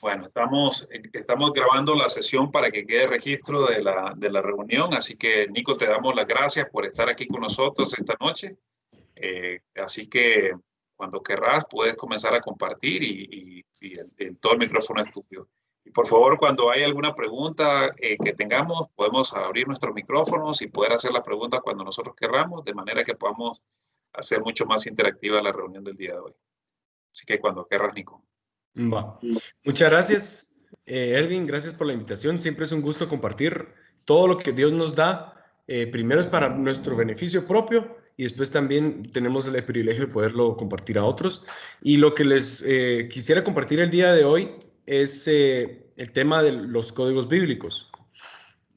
Bueno, estamos grabando la sesión para que quede registro de la reunión, así que Nico, te damos las gracias por estar aquí con nosotros esta noche. Así que cuando querrás puedes comenzar a compartir y todo el micrófono es tuyo. Y por favor, cuando hay alguna pregunta que tengamos, podemos abrir nuestros micrófonos y poder hacer la pregunta cuando nosotros querramos, de manera que podamos hacer mucho más interactiva la reunión del día de hoy. Así que cuando querrás, Nico. Va. Muchas gracias, Erwin. Gracias por la invitación. Siempre es un gusto compartir todo lo que Dios nos da. Primero es para nuestro beneficio propio y después también tenemos el privilegio de poderlo compartir a otros. Y lo que les quisiera compartir el día de hoy es el tema de los códigos bíblicos.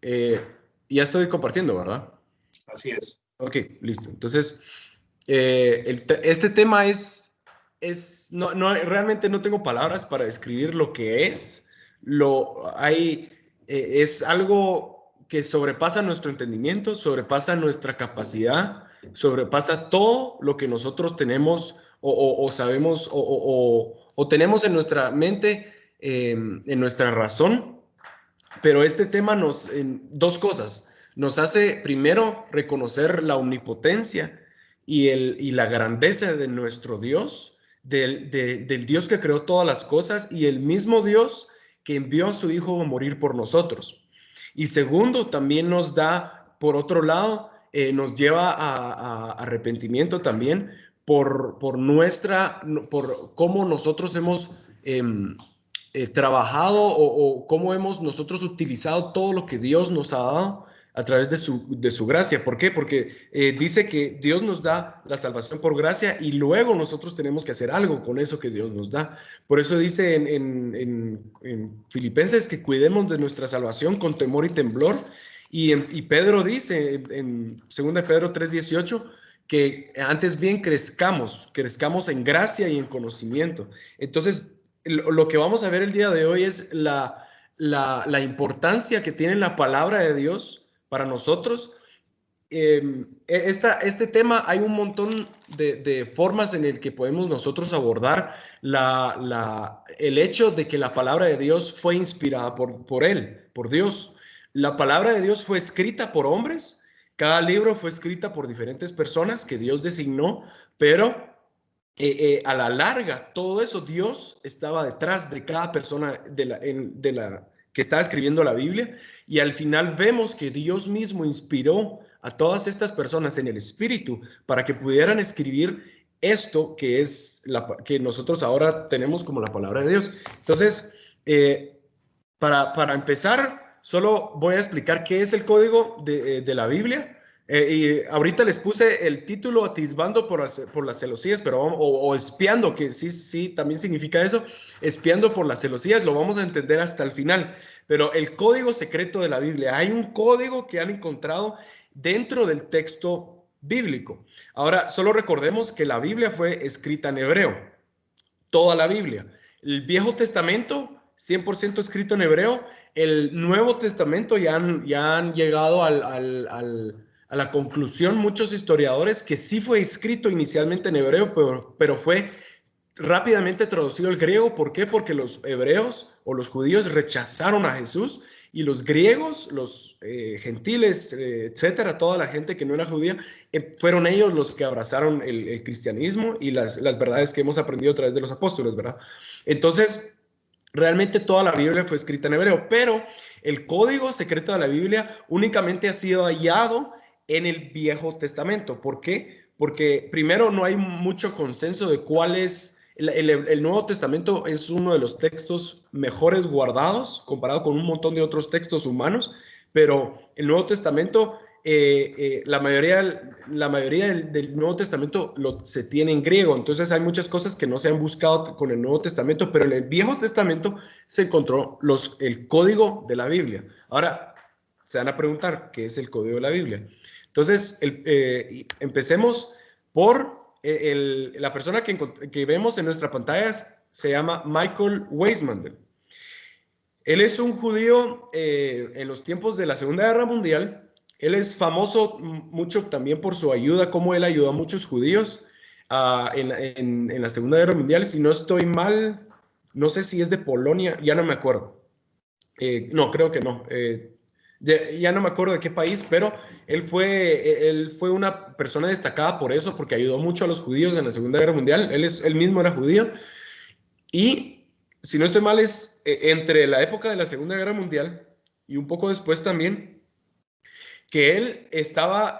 Ya estoy compartiendo, ¿verdad? Así es. Ok, listo. Entonces, este tema realmente no tengo palabras para describir lo que es. Es algo que sobrepasa nuestro entendimiento, sobrepasa nuestra capacidad, sobrepasa todo lo que nosotros tenemos o sabemos o tenemos en nuestra mente, en nuestra razón. Pero este tema dos cosas, nos hace primero reconocer la omnipotencia y la grandeza de nuestro Dios, del Dios que creó todas las cosas y el mismo Dios que envió a su Hijo a morir por nosotros. Y segundo, también nos da, por otro lado, nos lleva a arrepentimiento también por cómo nosotros hemos trabajado o cómo hemos nosotros utilizado todo lo que Dios nos ha dado a través de su gracia. ¿Por qué? Porque dice que Dios nos da la salvación por gracia y luego nosotros tenemos que hacer algo con eso que Dios nos da. Por eso dice en Filipenses que cuidemos de nuestra salvación con temor y temblor. Y Pedro dice en 2 Pedro 3:18 que antes bien crezcamos en gracia y en conocimiento. Entonces, lo que vamos a ver el día de hoy es la importancia que tiene la palabra de Dios para nosotros. Este tema hay un montón de formas en el que podemos nosotros abordar el hecho de que la palabra de Dios fue inspirada por Él, por Dios. La palabra de Dios fue escrita por hombres, cada libro fue escrita por diferentes personas que Dios designó, pero a la larga, todo eso, Dios estaba detrás de cada persona que estaba escribiendo la Biblia, y al final vemos que Dios mismo inspiró a todas estas personas en el Espíritu para que pudieran escribir esto que nosotros ahora tenemos como la palabra de Dios. Entonces, para empezar, solo voy a explicar qué es el código de la Biblia. Y ahorita les puse el título atisbando por las celosías, o espiando, que sí, también significa eso, espiando por las celosías, lo vamos a entender hasta el final. Pero el código secreto de la Biblia, hay un código que han encontrado dentro del texto bíblico. Ahora, solo recordemos que la Biblia fue escrita en hebreo, toda la Biblia. El Viejo Testamento, 100% escrito en hebreo. El Nuevo Testamento ya han llegado a la conclusión muchos historiadores que sí fue escrito inicialmente en hebreo, pero fue rápidamente traducido al griego. ¿Por qué? Porque los hebreos o los judíos rechazaron a Jesús y los griegos, los gentiles, etcétera, toda la gente que no era judía, fueron ellos los que abrazaron el cristianismo y las verdades que hemos aprendido a través de los apóstoles, ¿verdad? Entonces, realmente toda la Biblia fue escrita en hebreo, pero el código secreto de la Biblia únicamente ha sido hallado en el Viejo Testamento. ¿Por qué? Porque primero no hay mucho consenso de cuál es. El Nuevo Testamento es uno de los textos mejores guardados comparado con un montón de otros textos humanos, pero el Nuevo Testamento, la mayoría del Nuevo Testamento se tiene en griego. Entonces hay muchas cosas que no se han buscado con el Nuevo Testamento, pero en el Viejo Testamento se encontró el código de la Biblia. Ahora se van a preguntar qué es el código de la Biblia. Entonces empecemos por la persona que vemos en nuestra pantalla. Se llama Michael Weissman. Él es un judío en los tiempos de la Segunda Guerra Mundial. Él es famoso mucho también por su ayuda, cómo él ayudó a muchos judíos en la Segunda Guerra Mundial. Si no estoy mal, no sé si es de Polonia, ya no me acuerdo. No, creo que no. Ya no me acuerdo de qué país, pero él fue una persona destacada por eso, porque ayudó mucho a los judíos en la Segunda Guerra Mundial. Él mismo era judío. Y si no estoy mal, es entre la época de la Segunda Guerra Mundial y un poco después también, que él estaba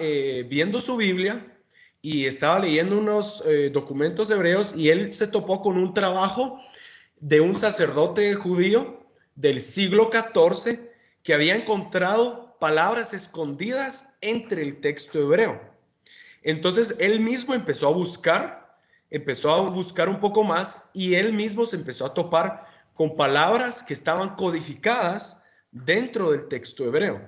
viendo su Biblia y estaba leyendo unos documentos hebreos y él se topó con un trabajo de un sacerdote judío del siglo XIV que había encontrado palabras escondidas entre el texto hebreo. Entonces él mismo empezó a buscar un poco más y él mismo se empezó a topar con palabras que estaban codificadas dentro del texto hebreo.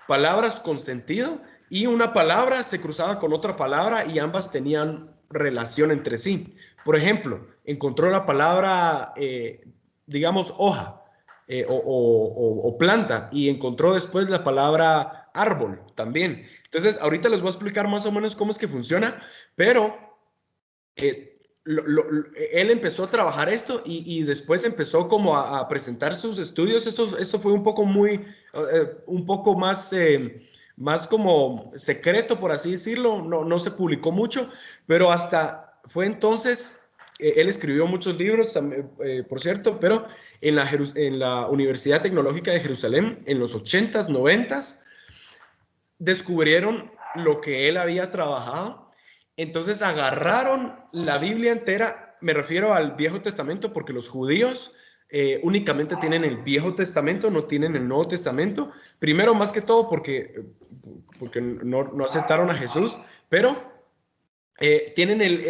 Palabras con sentido y una palabra se cruzaba con otra palabra y ambas tenían relación entre sí. Por ejemplo, encontró la palabra, digamos, hoja o planta y encontró después la palabra árbol también. Entonces, ahorita les voy a explicar más o menos cómo es que funciona, pero él empezó a trabajar esto y después empezó como a presentar sus estudios. Esto fue un poco un poco más, más como secreto, por así decirlo. No se publicó mucho, pero hasta fue entonces, él escribió muchos libros, también, por cierto, pero en la Universidad Tecnológica de Jerusalén, en los 80s, 90s, descubrieron lo que él había trabajado. Entonces agarraron la Biblia entera, me refiero al Viejo Testamento, porque los judíos únicamente tienen el Viejo Testamento, no tienen el Nuevo Testamento. Primero, más que todo, porque no aceptaron a Jesús, pero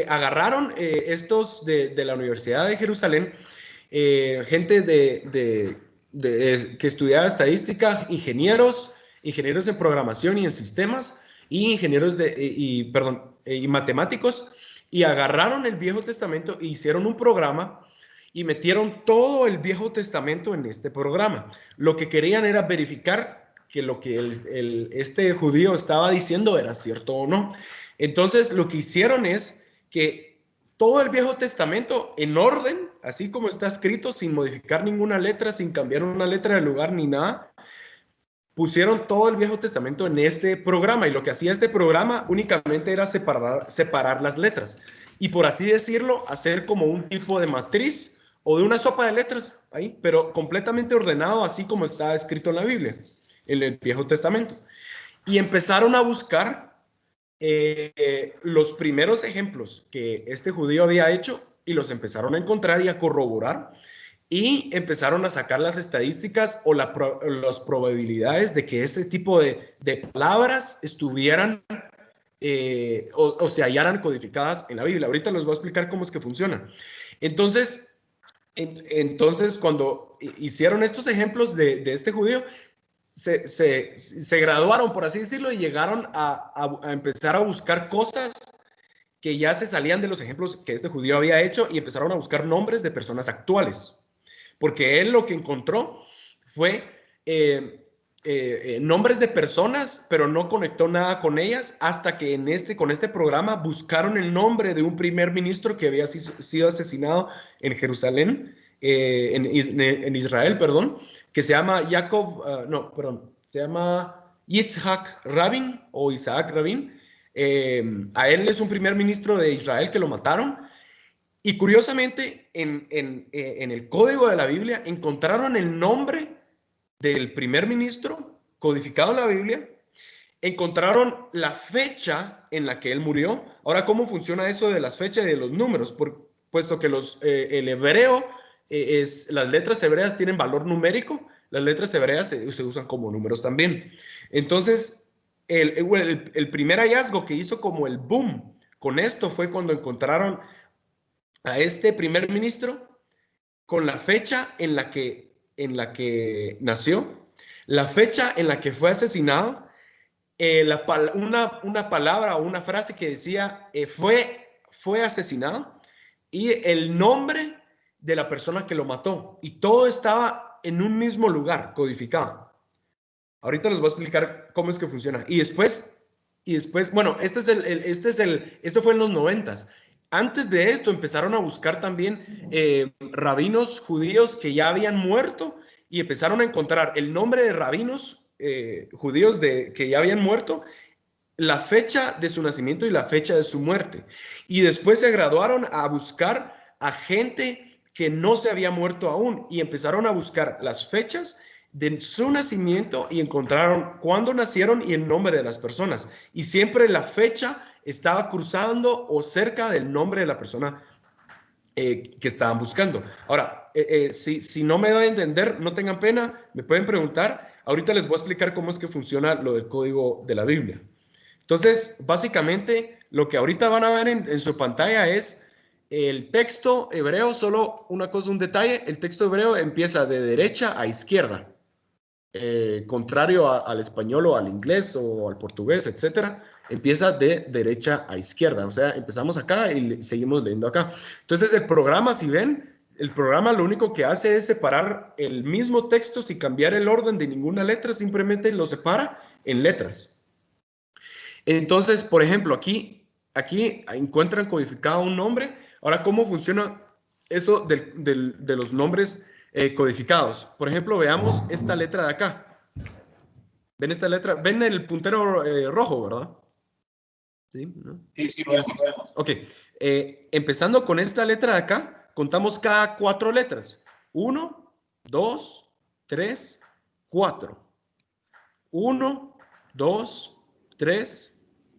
agarraron estos de la Universidad de Jerusalén, gente que estudiaba estadística, ingenieros en programación y en sistemas, y y matemáticos, y agarraron el Viejo Testamento e hicieron un programa y metieron todo el Viejo Testamento en este programa. Lo que querían era verificar que lo que este judío estaba diciendo era cierto o no. Entonces, lo que hicieron es que todo el Viejo Testamento en orden, así como está escrito, sin modificar ninguna letra, sin cambiar una letra de lugar ni nada, pusieron todo el Viejo Testamento en este programa y lo que hacía este programa únicamente era separar las letras y, por así decirlo, hacer como un tipo de matriz o de una sopa de letras ahí, pero completamente ordenado así como está escrito en la Biblia, en el Viejo Testamento. Y empezaron a buscar los primeros ejemplos que este judío había hecho y los empezaron a encontrar y a corroborar y empezaron a sacar las estadísticas o las probabilidades de que ese tipo de palabras estuvieran o se hallaran codificadas en la Biblia. Ahorita les voy a explicar cómo es que funciona. Entonces, cuando hicieron estos ejemplos de este judío, se graduaron, por así decirlo, y llegaron a empezar a buscar cosas que ya se salían de los ejemplos que este judío había hecho y empezaron a buscar nombres de personas actuales. Porque él lo que encontró fue nombres de personas, pero no conectó nada con ellas hasta que con este programa buscaron el nombre de un primer ministro que había sido asesinado en Jerusalén, en Israel, perdón, que se llama se llama Yitzhak Rabin o Isaac Rabin. A él es un primer ministro de Israel que lo mataron. Y curiosamente, en el código de la Biblia encontraron el nombre del primer ministro codificado en la Biblia, encontraron la fecha en la que él murió. Ahora, ¿cómo funciona eso de las fechas y de los números? Puesto que el hebreo, las letras hebreas tienen valor numérico, las letras hebreas se usan como números también. Entonces, el primer hallazgo que hizo como el boom con esto fue cuando encontraron a este primer ministro con la fecha en la que nació, la fecha en la que fue asesinado, una palabra o una frase que decía fue asesinado y el nombre de la persona que lo mató. Y todo estaba en un mismo lugar, codificado. Ahorita les voy a explicar cómo es que funciona. Y después bueno, esto fue en los 90s. antes de esto empezaron a buscar también rabinos judíos que ya habían muerto y empezaron a encontrar el nombre de rabinos judíos que ya habían muerto, la fecha de su nacimiento y la fecha de su muerte. Y después se graduaron a buscar a gente que no se había muerto aún y empezaron a buscar las fechas de su nacimiento y encontraron cuándo nacieron y el nombre de las personas. Y siempre la fecha estaba cruzando o cerca del nombre de la persona que estaban buscando. Ahora, si no me doy a entender, no tengan pena, me pueden preguntar. Ahorita les voy a explicar cómo es que funciona lo del código de la Biblia. Entonces, básicamente, lo que ahorita van a ver en su pantalla es el texto hebreo, solo una cosa, un detalle, el texto hebreo empieza de derecha a izquierda, contrario al español o al inglés o al portugués, etcétera, empieza de derecha a izquierda, o sea, empezamos acá y seguimos leyendo acá. Entonces, el programa, si ven, el programa lo único que hace es separar el mismo texto sin cambiar el orden de ninguna letra, simplemente lo separa en letras. Entonces, por ejemplo, aquí encuentran codificado un nombre. Ahora, ¿cómo funciona eso de los nombres codificados? Por ejemplo, veamos esta letra de acá. ¿Ven esta letra? ¿Ven el puntero rojo, verdad? ¿Sí? ¿No? Sí, lo vemos. Ok. Empezando con esta letra de acá, contamos cada 4 letras. 1, 2, 3, 4. 1, 2, 3,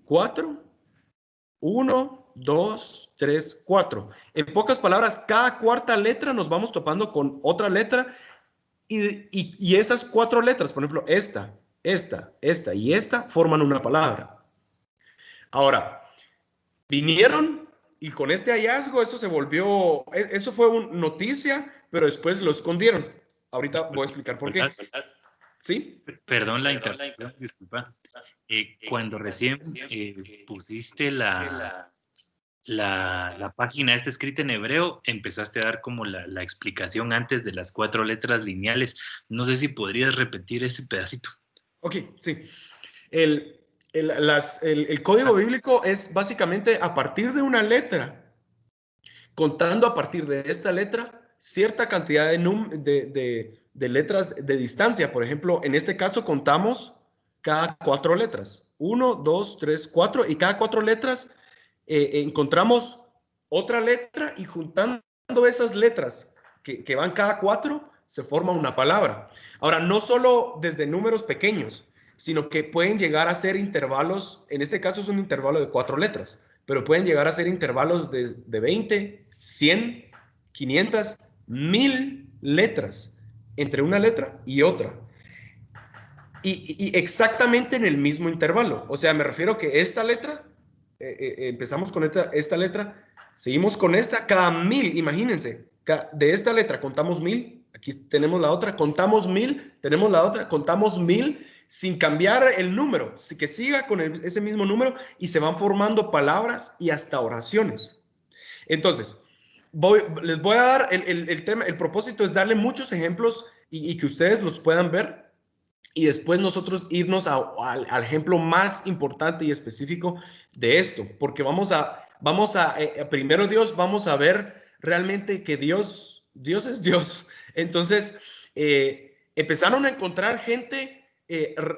4, 1, 2, 3, 4. En pocas palabras, cada cuarta letra nos vamos topando con otra letra y esas 4 letras, por ejemplo, esta y esta, forman una palabra. Ahora, vinieron y con este hallazgo esto se volvió, eso fue una noticia, pero después lo escondieron. Ahorita voy a explicar por qué. ¿Sí? Perdón la interrupción, disculpa. Cuando recién pusiste la página esta escrita en hebreo, empezaste a dar como la explicación antes de las 4 letras lineales. No sé si podrías repetir ese pedacito. Ok, sí. El código bíblico es básicamente a partir de una letra, contando a partir de esta letra cierta cantidad de letras de distancia. Por ejemplo, en este caso contamos cada 4 letras. 1, 2, 3, 4. Y cada 4 letras encontramos otra letra y juntando esas letras que van cada 4 se forma una palabra. Ahora, no solo desde números pequeños, sino que pueden llegar a ser intervalos. En este caso es un intervalo de 4 letras, pero pueden llegar a ser intervalos de 20, 100, 500, 1000 letras entre una letra y otra. Y exactamente en el mismo intervalo. O sea, me refiero que esta letra, empezamos con esta letra, seguimos con esta, cada 1000, imagínense, de esta letra contamos 1000, aquí tenemos la otra, contamos 1000, tenemos la otra, contamos 1000, sin cambiar el número, que siga con ese mismo número y se van formando palabras y hasta oraciones. Entonces, les voy a dar el tema, el propósito es darle muchos ejemplos y que ustedes los puedan ver y después nosotros irnos al ejemplo más importante y específico de esto, porque primero Dios, vamos a ver realmente que Dios es Dios. Entonces, empezaron a encontrar gente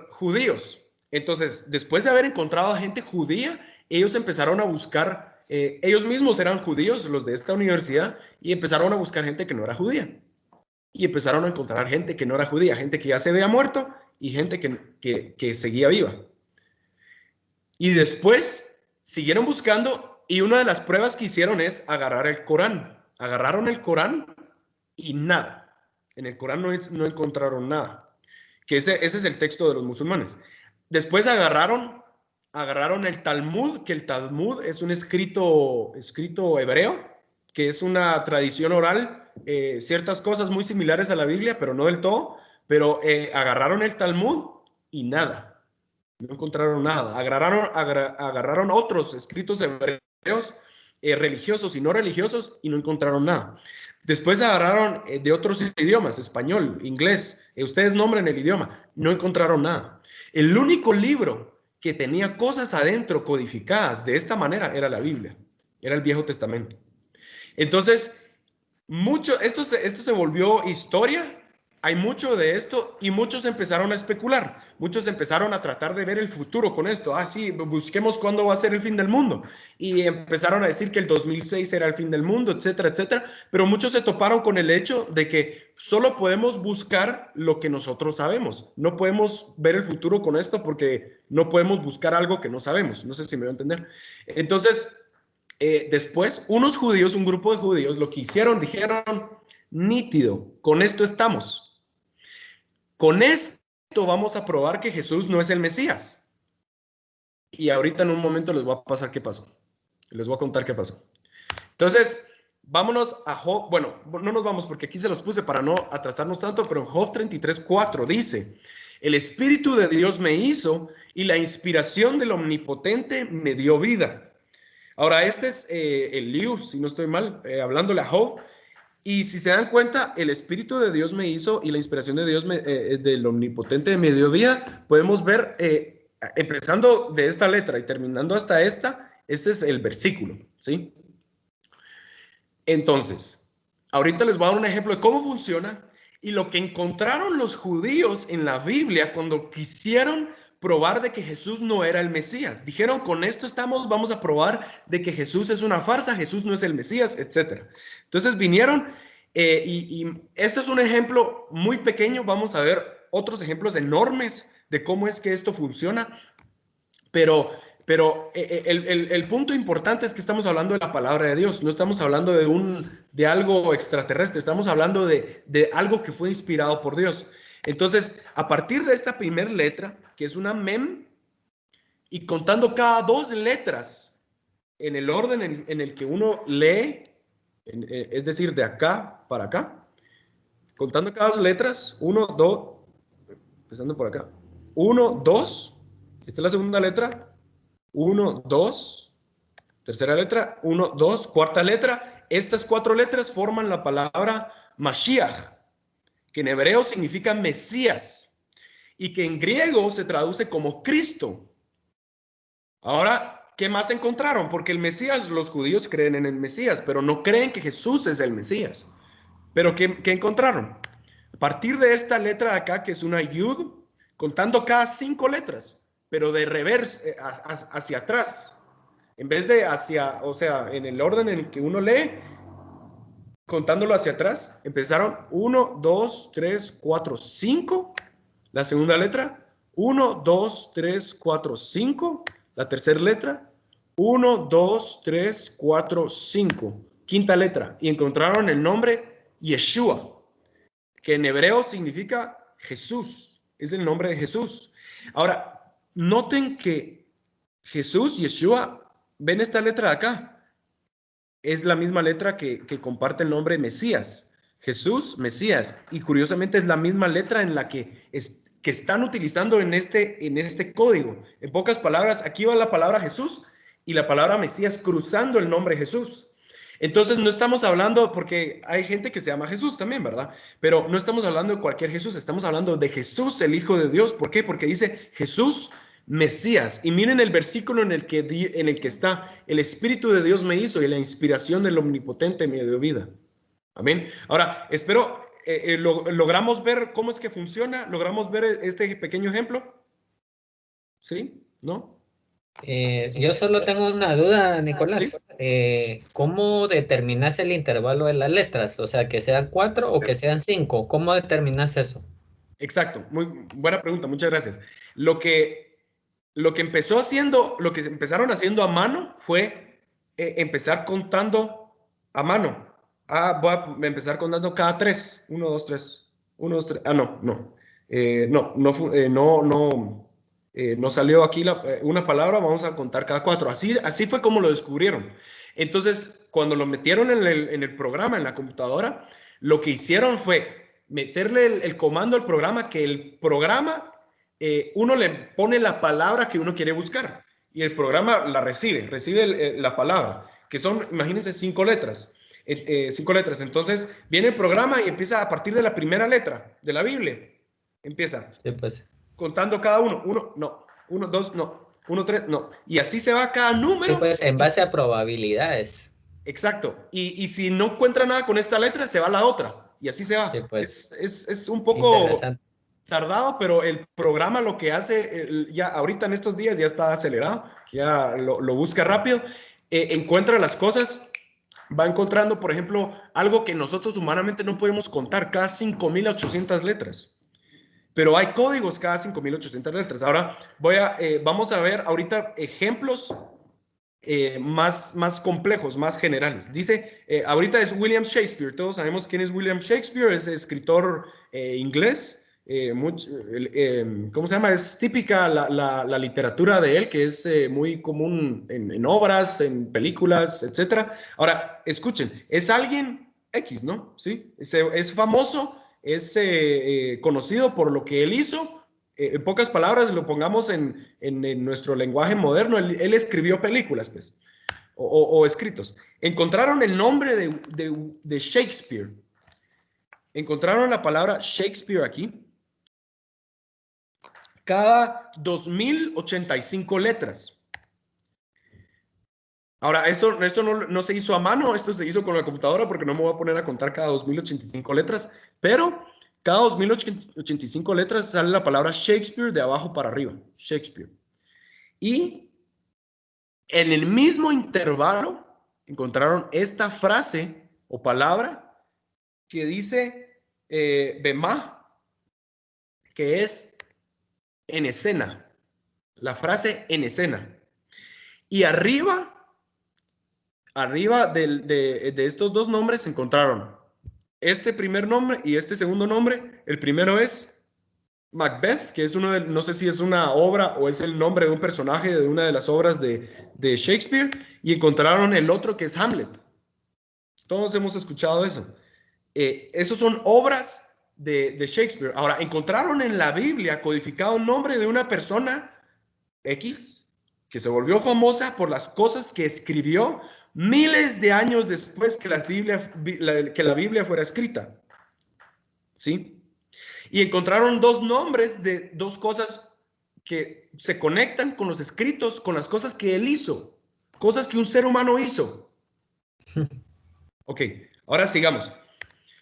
judíos. Entonces, después de haber encontrado a gente judía, ellos empezaron a buscar, ellos mismos eran judíos, los de esta universidad, y empezaron a buscar gente que no era judía. Y empezaron a encontrar gente que no era judía, gente que ya se había muerto y gente que seguía viva. Y después siguieron buscando y una de las pruebas que hicieron es agarrar el Corán. Agarraron el Corán y nada. En el Corán no encontraron nada. Que ese es el texto de los musulmanes. Después agarraron el Talmud, que el Talmud es un escrito hebreo, que es una tradición oral, ciertas cosas muy similares a la Biblia, pero no del todo. Pero agarraron el Talmud y nada. No encontraron nada. Agarraron otros escritos hebreos, religiosos y no religiosos, y no encontraron nada. Después agarraron de otros idiomas, español, inglés, ustedes nombren el idioma, no encontraron nada. El único libro que tenía cosas adentro codificadas de esta manera era la Biblia. Era el Viejo Testamento. Entonces, esto se volvió historia. Hay mucho de esto y muchos empezaron a especular. Muchos empezaron a tratar de ver el futuro con esto. Ah, sí, busquemos cuándo va a ser el fin del mundo. Y empezaron a decir que el 2006 era el fin del mundo, etcétera, etcétera. Pero muchos se toparon con el hecho de que solo podemos buscar lo que nosotros sabemos. No podemos ver el futuro con esto porque no podemos buscar algo que no sabemos. No sé si me voy a entender. Entonces, después, unos judíos, un grupo de judíos, lo que hicieron, dijeron, nítido, con esto estamos. Con esto vamos a probar que Jesús no es el Mesías. Y ahorita en un momento les voy a pasar qué pasó. Les voy a contar qué pasó. Entonces, vámonos a Job. Bueno, no nos vamos porque aquí se los puse para no atrasarnos tanto, pero en Job 33:4 dice, el Espíritu de Dios me hizo y la inspiración del Omnipotente me dio vida. Ahora, este es Eliú, si no estoy mal, hablándole a Job. Y si se dan cuenta, el Espíritu de Dios me hizo y la inspiración de Dios del Omnipotente me dio vida. Podemos ver, empezando de esta letra y terminando hasta esta, este es el versículo, ¿sí? Entonces, ahorita les voy a dar un ejemplo de cómo funciona y lo que encontraron los judíos en la Biblia cuando quisieron probar de que Jesús no era el Mesías. Dijeron, con esto vamos a probar de que Jesús es una farsa, Jesús no es el Mesías, etc. Entonces vinieron y esto es un ejemplo muy pequeño. Vamos a ver otros ejemplos enormes de cómo es que esto funciona. Pero el punto importante es que estamos hablando de la palabra de Dios. No estamos hablando de algo extraterrestre. Estamos hablando de algo que fue inspirado por Dios. Entonces, a partir de esta primera letra, que es una mem, y contando cada dos letras en el orden en el que uno lee, es decir, de acá para acá, contando cada dos letras, 1, 2, empezando por acá, 1, 2, esta es la segunda letra, 1, 2, tercera letra, 1, 2, cuarta letra. Estas cuatro letras forman la palabra Mashiach, que en hebreo significa Mesías y que en griego se traduce como Cristo. Ahora, ¿qué más encontraron? Porque el Mesías, los judíos creen en el Mesías, pero no creen que Jesús es el Mesías. ¿Pero qué encontraron? A partir de esta letra de acá, que es una yud, contando cada 5 letras, pero de reverso, hacia atrás. En vez de hacia, o sea, en el orden en el que uno lee, contándolo hacia atrás, empezaron 1, 2, 3, 4, 5. La segunda letra, 1, 2, 3, 4, 5. La tercera letra, 1, 2, 3, 4, 5. Quinta letra. Y encontraron el nombre Yeshua, que en hebreo significa Jesús. Es el nombre de Jesús. Ahora, noten que Jesús, Yeshua, ven esta letra de acá. Es la misma letra que comparte el nombre Mesías. Jesús, Mesías. Y curiosamente es la misma letra en la que están utilizando en este código. En pocas palabras, aquí va la palabra Jesús y la palabra Mesías cruzando el nombre Jesús. Entonces no estamos hablando, porque hay gente que se llama Jesús también, ¿verdad? Pero no estamos hablando de cualquier Jesús, estamos hablando de Jesús, el Hijo de Dios. ¿Por qué? Porque dice Jesús, Mesías. Y miren el versículo en el que está, el Espíritu de Dios me hizo y la inspiración del Omnipotente me dio vida. Amén. Ahora, espero, ¿logramos ver cómo es que funciona? ¿Logramos ver este pequeño ejemplo? ¿Sí? ¿No? Yo solo tengo una duda, Nicolás. ¿Sí? ¿Cómo determinas el intervalo de las letras? O sea, que sean 4 o que sean 5. ¿Cómo determinas eso? Exacto. Muy buena pregunta. Muchas gracias. Lo que empezaron haciendo a mano fue empezar contando a mano. Voy a empezar contando cada 3. 1, 2, 3. 1, 2, 3. No salió aquí una palabra, vamos a contar cada 4. Así fue como lo descubrieron. Entonces, cuando lo metieron en el programa, en la computadora, lo que hicieron fue meterle el comando al programa, que el programa, uno le pone la palabra que uno quiere buscar y el programa la recibe la palabra, que son, imagínense, 5 letras. 5 letras. Entonces, viene el programa y empieza a partir de la primera letra de la Biblia. Empieza. Sí, pues. Contando cada uno. 1, no. 1, 2, no. 1, 3, no. Y así se va cada número. Sí, pues en base a probabilidades. Exacto. Y si no encuentra nada con esta letra, se va a la otra. Y así se va. Sí, pues, Es un poco interesante. tardado, pero el programa lo que hace, ya ahorita en estos días ya está acelerado, ya lo busca rápido, encuentra las cosas, va encontrando, por ejemplo, algo que nosotros humanamente no podemos contar, cada 5.800 letras. Pero hay códigos cada 5.800 letras. Ahora vamos a ver ahorita ejemplos más complejos, más generales. Dice, ahorita es William Shakespeare. Todos sabemos quién es William Shakespeare. Es escritor inglés. ¿Cómo se llama? Es típica la literatura de él, que es muy común en obras, en películas, etc. Ahora, escuchen, es alguien X, ¿no? Sí, es famoso, es conocido por lo que él hizo. En pocas palabras, lo pongamos en nuestro lenguaje moderno, él escribió películas, pues, o escritos. Encontraron el nombre de Shakespeare. Encontraron la palabra Shakespeare aquí. Cada 2.085 letras. Ahora, esto no se hizo a mano, esto se hizo con la computadora porque no me voy a poner a contar cada 2.085 letras, pero cada 2.085 letras sale la palabra Shakespeare de abajo para arriba, Shakespeare. Y en el mismo intervalo encontraron esta frase o palabra que dice bemá, que es en escena, la frase en escena. Y arriba de estos dos nombres encontraron este primer nombre y este segundo nombre. El primero es Macbeth, que es no sé si es una obra o es el nombre de un personaje de una de las obras de Shakespeare, y encontraron el otro que es Hamlet. Todos hemos escuchado eso. Esos son obras de Shakespeare. Ahora, encontraron en la Biblia codificado el nombre de una persona X que se volvió famosa por las cosas que escribió miles de años después que la Biblia fuera escrita. ¿Sí? Y encontraron dos nombres de dos cosas que se conectan con los escritos, con las cosas que él hizo, cosas que un ser humano hizo. Ok, ahora sigamos.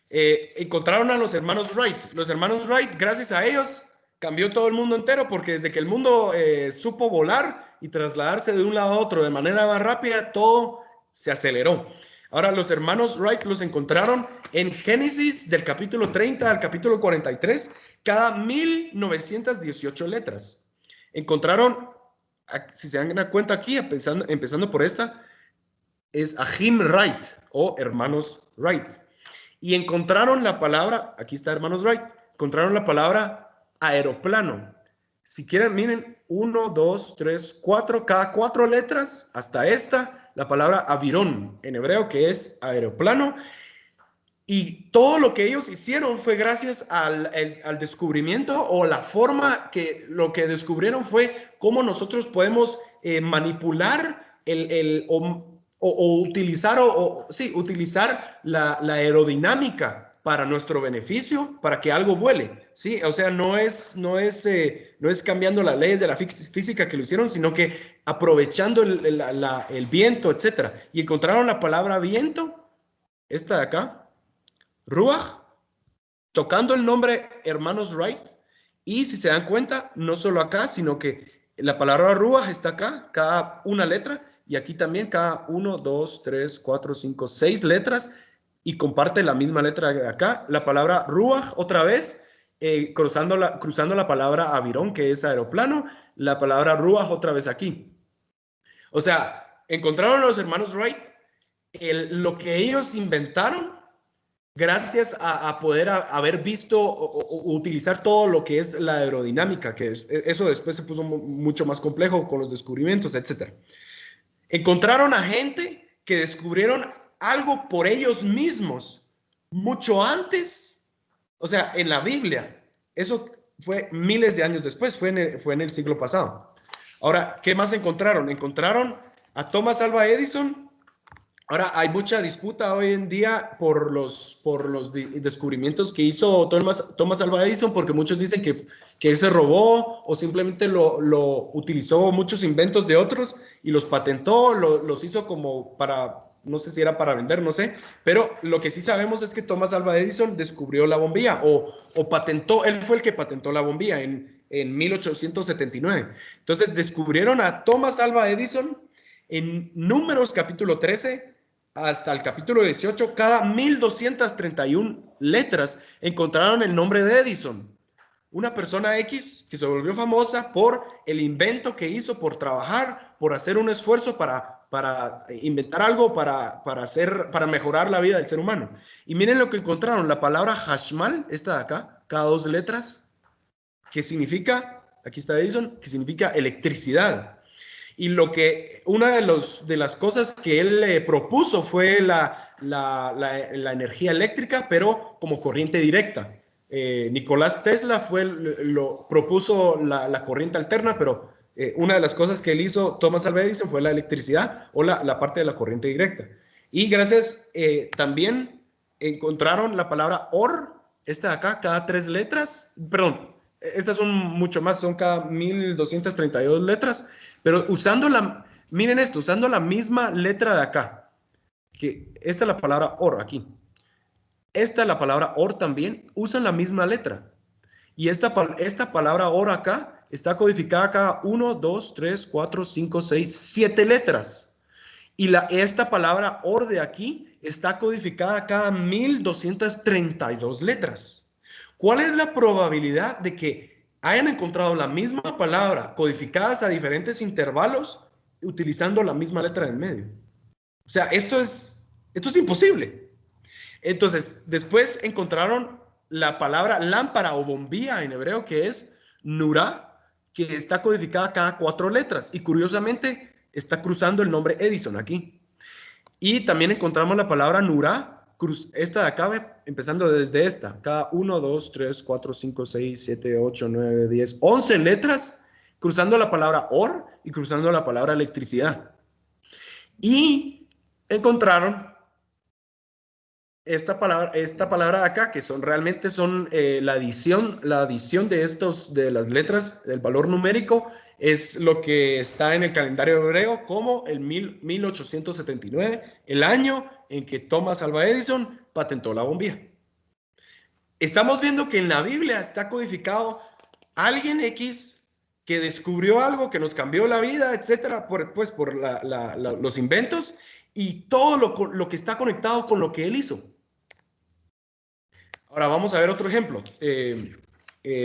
Encontraron a los hermanos Wright. Los hermanos Wright, gracias a ellos, cambió todo el mundo entero, porque desde que el mundo supo volar y trasladarse de un lado a otro de manera más rápida, todo se aceleró. Ahora, los hermanos Wright los encontraron en Génesis del capítulo 30 al capítulo 43, cada 1.918 letras. Encontraron, si se dan cuenta aquí, empezando por esta, es Achim Wright o hermanos Wright. Y encontraron la palabra, aquí está hermanos Wright, encontraron la palabra aeroplano. Si quieren, miren, 1, 2, 3, 4, cada 4 letras, hasta esta, la palabra avirón, en hebreo, que es aeroplano. Y todo lo que ellos hicieron fue gracias al descubrimiento, o la forma que lo que descubrieron fue cómo nosotros podemos manipular o utilizar, utilizar la aerodinámica para nuestro beneficio, para que algo vuele, ¿sí? O sea, no es cambiando las leyes de la física que lo hicieron, sino que aprovechando el viento, etc. Y encontraron la palabra viento, esta de acá, Ruach, tocando el nombre hermanos Wright. Y si se dan cuenta, no solo acá, sino que la palabra Ruach está acá, cada una letra, y aquí también cada 1, 2, 3, 4, 5, 6 letras, y comparte la misma letra de acá. La palabra Ruach otra vez, cruzando la palabra avirón, que es aeroplano, la palabra Ruach otra vez aquí. O sea, encontraron los hermanos Wright lo que ellos inventaron gracias a poder haber visto o utilizar todo lo que es la aerodinámica, que eso después se puso mucho más complejo con los descubrimientos, etc. Encontraron a gente que descubrieron algo por ellos mismos mucho antes, o sea, en la Biblia. Eso fue miles de años después, fue en el siglo pasado. Ahora, ¿qué más encontraron? Encontraron a Thomas Alva Edison Ahora, hay mucha disputa hoy en día por los descubrimientos que hizo Thomas Alva Edison, porque muchos dicen que él se robó o simplemente lo utilizó muchos inventos de otros y los patentó, los hizo como para, no sé si era para vender, no sé, pero lo que sí sabemos es que Thomas Alva Edison descubrió la bombilla o patentó, él fue el que patentó la bombilla en 1879. Entonces, descubrieron a Thomas Alva Edison en Números capítulo 13 hasta el capítulo 18, cada 1231 letras encontraron el nombre de Edison, una persona X que se volvió famosa por el invento que hizo, por trabajar, por hacer un esfuerzo para inventar algo, para mejorar la vida del ser humano. Y miren lo que encontraron, la palabra Hashmal, esta de acá, cada 2 letras, que significa, aquí está Edison, que significa electricidad. Y una de las cosas que él propuso fue la energía eléctrica, pero como corriente directa. Nicolás Tesla propuso la corriente alterna, pero una de las cosas que él hizo, Thomas Alva Edison, fue la electricidad o la parte de la corriente directa. Y gracias, también encontraron la palabra OR, esta de acá, cada 3 letras, perdón, estas son mucho más, son cada 1232 letras, pero miren esto, usando la misma letra de acá, que esta es la palabra OR aquí. Esta es la palabra OR también, usan la misma letra. Y esta palabra OR acá está codificada cada 1, 2, 3, 4, 5, 6, 7 letras. Y esta palabra OR de aquí está codificada cada 1232 letras. ¿Cuál es la probabilidad de que hayan encontrado la misma palabra codificadas a diferentes intervalos utilizando la misma letra en medio? O sea, esto es imposible. Entonces, después encontraron la palabra lámpara o bombilla en hebreo, que es nurá, que está codificada cada 4 letras. Y curiosamente, está cruzando el nombre Edison aquí. Y también encontramos la palabra nurá, esta de acá, empezando desde esta, cada 1, 2, 3, 4, 5, 6, 7, 8, 9, 10, 11 letras, cruzando la palabra or y cruzando la palabra electricidad. Y encontraron esta palabra de acá, que realmente son la adición de las letras, del valor numérico, es lo que está en el calendario hebreo como el 1879, el año en que Thomas Alva Edison patentó la bombilla. Estamos viendo que en la Biblia está codificado alguien X que descubrió algo que nos cambió la vida, etcétera, por los inventos y todo lo que está conectado con lo que él hizo. Ahora vamos a ver otro ejemplo.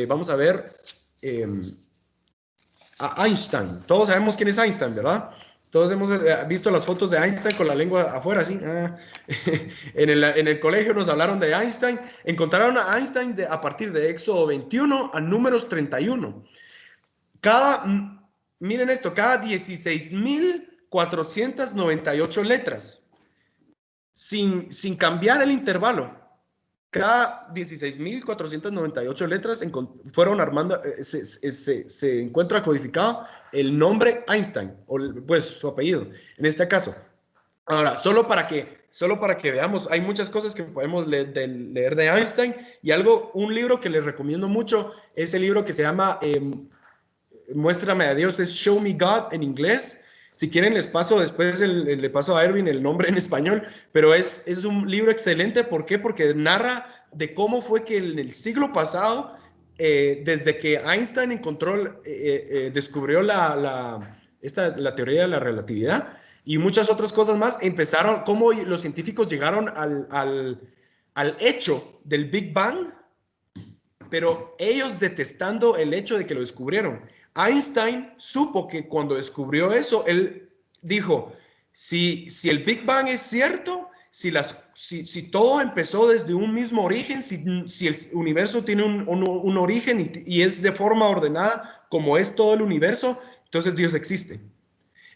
Vamos a ver a Einstein. Todos sabemos quién es Einstein, ¿verdad? Todos hemos visto las fotos de Einstein con la lengua afuera, así. En el colegio nos hablaron de Einstein. Encontraron a Einstein a partir de Éxodo 21 a Números 31. Miren esto, cada 16.498 letras. Sin cambiar el intervalo. Cada 16.498 letras fueron armando, se encuentra codificado el nombre Einstein, o pues su apellido, en este caso. Ahora, solo para que veamos, hay muchas cosas que podemos leer de Einstein, y un libro que les recomiendo mucho es el libro que se llama Muéstrame a Dios, es Show Me God en inglés. Si quieren les paso después, le paso a Erwin el nombre en español, pero es un libro excelente. ¿Por qué? Porque narra de cómo fue que en el siglo pasado, desde que Einstein descubrió la teoría de la relatividad y muchas otras cosas más, cómo los científicos llegaron al hecho del Big Bang, pero ellos detestando el hecho de que lo descubrieron. Einstein supo que cuando descubrió eso, él dijo, si el Big Bang es cierto, si todo empezó desde un mismo origen, si el universo tiene un origen y es de forma ordenada como es todo el universo, entonces Dios existe.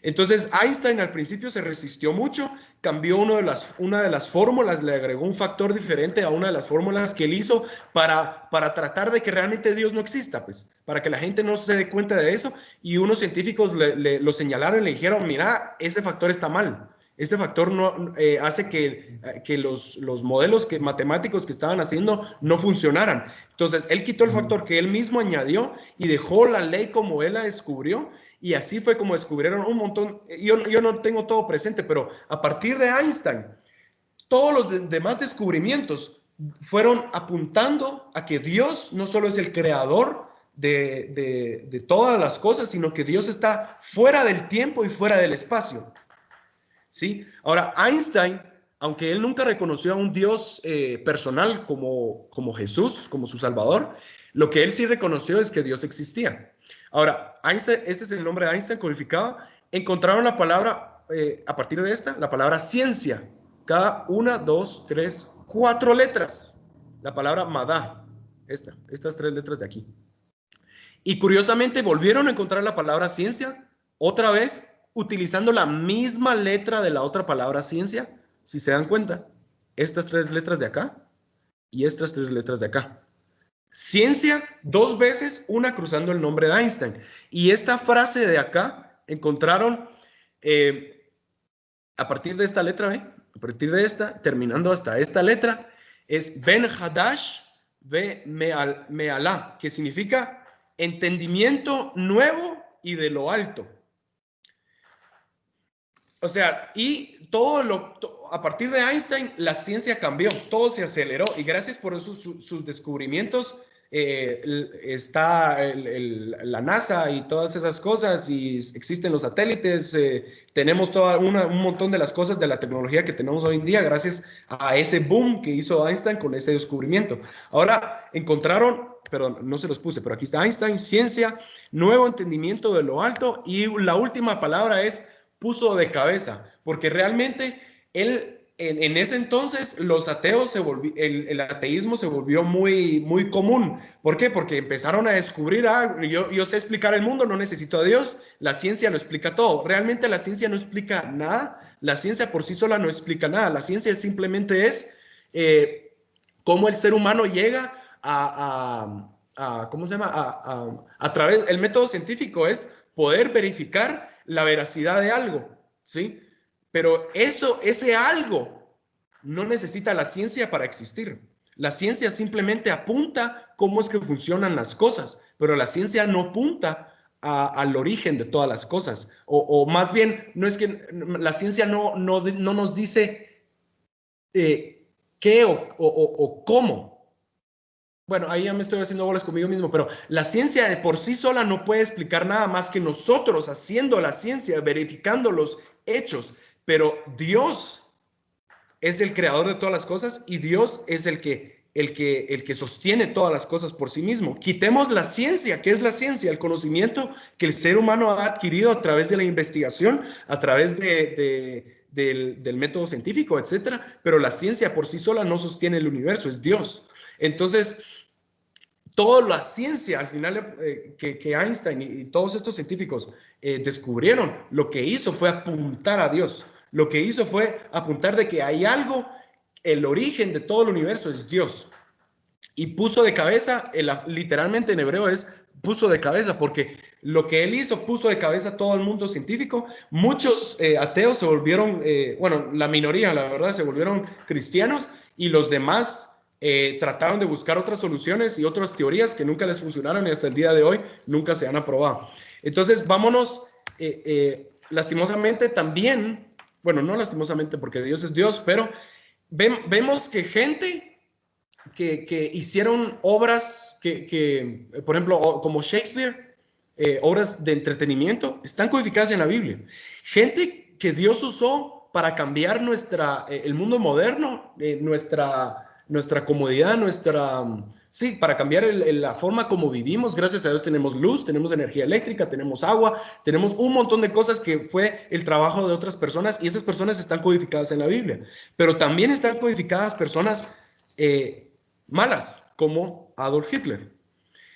Entonces Einstein al principio se resistió mucho, cambió una de las fórmulas, le agregó un factor diferente a una de las fórmulas que él hizo para tratar de que realmente Dios no exista, pues, para que la gente no se dé cuenta de eso, y unos científicos lo señalaron y le dijeron, mira, ese factor está mal, Este factor no, hace que los modelos matemáticos que estaban haciendo no funcionaran. Entonces, él quitó el factor que él mismo añadió y dejó la ley como él la descubrió, y así fue como descubrieron un montón. Yo no tengo todo presente, pero a partir de Einstein, todos los demás descubrimientos fueron apuntando a que Dios no solo es el creador de todas las cosas, sino que Dios está fuera del tiempo y fuera del espacio. ¿Sí? Ahora, Einstein, aunque él nunca reconoció a un Dios personal como Jesús, como su Salvador, lo que él sí reconoció es que Dios existía. Ahora, Einstein, este es el nombre de Einstein codificado. Encontraron la palabra, a partir de esta, la palabra ciencia. Cada 1, 2, 3, 4 letras. La palabra Madá, estas 3 letras de aquí. Y curiosamente volvieron a encontrar la palabra ciencia otra vez, utilizando la misma letra de la otra palabra ciencia. Si se dan cuenta, estas 3 letras de acá y estas 3 letras de acá. Ciencia 2 veces, una cruzando el nombre de Einstein. Y esta frase de acá encontraron a partir de esta letra, a partir de esta, terminando hasta esta letra, es Ben Hadash Ve Me'alá, que significa entendimiento nuevo y de lo alto. O sea, y a partir de Einstein, la ciencia cambió, todo se aceleró, y gracias por sus descubrimientos está la NASA y todas esas cosas, y existen los satélites, tenemos un montón de las cosas de la tecnología que tenemos hoy en día gracias a ese boom que hizo Einstein con ese descubrimiento. Ahora encontraron, perdón, no se los puse, pero aquí está Einstein, ciencia, nuevo entendimiento de lo alto, y la última palabra es puso de cabeza, porque realmente él, en ese entonces, los ateos el ateísmo se volvió muy, muy común. ¿Por qué? Porque empezaron a descubrir, yo sé explicar el mundo, no necesito a Dios, la ciencia lo explica todo. Realmente la ciencia no explica nada, la ciencia por sí sola no explica nada, la ciencia simplemente es cómo el ser humano llega ¿cómo se llama? A través, el método científico es poder verificar la veracidad de algo, ¿sí? Pero ese algo no necesita la ciencia para existir. La ciencia simplemente apunta cómo es que funcionan las cosas, pero la ciencia no apunta al origen de todas las cosas. O más bien, no es que la ciencia no nos dice qué o cómo. Bueno, ahí ya me estoy haciendo bolas conmigo mismo, pero la ciencia de por sí sola no puede explicar nada más que nosotros haciendo la ciencia, verificando los hechos. Pero Dios es el creador de todas las cosas, y Dios es el que sostiene todas las cosas por sí mismo. Quitemos la ciencia. ¿Qué es la ciencia? El conocimiento que el ser humano ha adquirido a través de la investigación, a través del método científico, etcétera. Pero la ciencia por sí sola no sostiene el universo, es Dios. Entonces, toda la ciencia, al final, que Einstein y todos estos científicos descubrieron, lo que hizo fue apuntar a Dios. Lo que hizo fue apuntar de que hay algo, el origen de todo el universo es Dios. Y puso de cabeza, literalmente en hebreo es puso de cabeza, porque lo que él hizo puso de cabeza todo el mundo científico. Muchos ateos se volvieron, bueno, la minoría, la verdad, se volvieron cristianos, y los demás trataron de buscar otras soluciones y otras teorías que nunca les funcionaron, y hasta el día de hoy nunca se han aprobado. Entonces, vámonos, lastimosamente también, bueno, no lastimosamente porque Dios es Dios, pero vemos que gente que hicieron obras por ejemplo, como Shakespeare, obras de entretenimiento, están codificadas en la Biblia. Gente que Dios usó para cambiar el mundo moderno, nuestra comodidad, sí, para cambiar la forma como vivimos. Gracias a Dios tenemos luz, tenemos energía eléctrica, tenemos agua, tenemos un montón de cosas que fue el trabajo de otras personas, y esas personas están codificadas en la Biblia. Pero también están codificadas personas malas, como Adolf Hitler.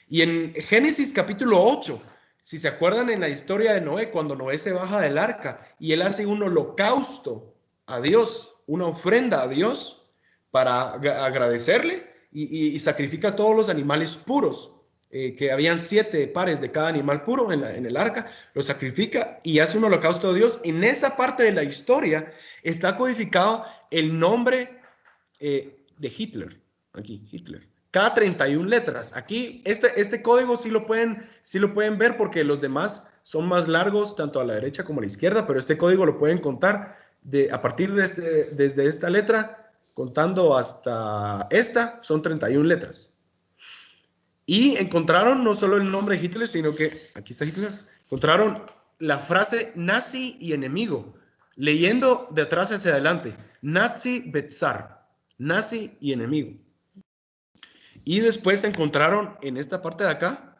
Y en Génesis capítulo 8, si se acuerdan, en la historia de Noé, cuando Noé se baja del arca y él hace un holocausto a Dios, una ofrenda a Dios para agradecerle, y sacrifica a todos los animales puros. que habían 7 pares de cada animal puro en el arca, lo sacrifica y hace un holocausto a Dios. En esa parte de la historia está codificado el nombre de Hitler. Aquí, Hitler. Cada 31 letras. Aquí, este código sí lo pueden ver porque los demás son más largos, tanto a la derecha como a la izquierda, pero este código lo pueden contar a partir de desde esta letra, contando hasta esta, son 31 letras. Y encontraron no solo el nombre de Hitler, sino que, aquí está Hitler, encontraron la frase nazi y enemigo, leyendo de atrás hacia adelante, Nazi Betzar, nazi y enemigo. Y después encontraron en esta parte de acá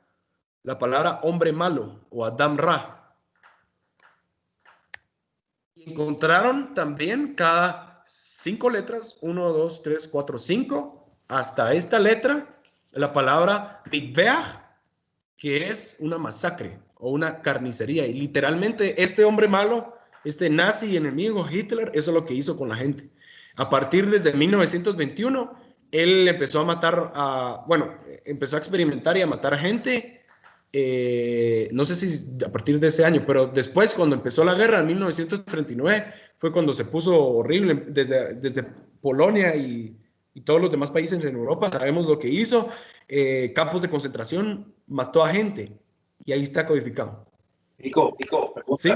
la palabra hombre malo o Adam Ra. Y encontraron también cada 5 letras, 1, 2, 3, 4, 5, hasta esta letra, la palabra Mikveach, que es una masacre o una carnicería. Y literalmente este hombre malo, este nazi y enemigo Hitler, eso es lo que hizo con la gente. A partir desde 1921, él empezó a matar, empezó a experimentar y a matar gente. No sé si a partir de ese año, pero después cuando empezó la guerra en 1939 fue cuando se puso horrible desde Polonia y todos los demás países en Europa. Sabemos lo que hizo, campos de concentración, mató a gente y ahí está codificado. Nico, pregunta. ¿Sí?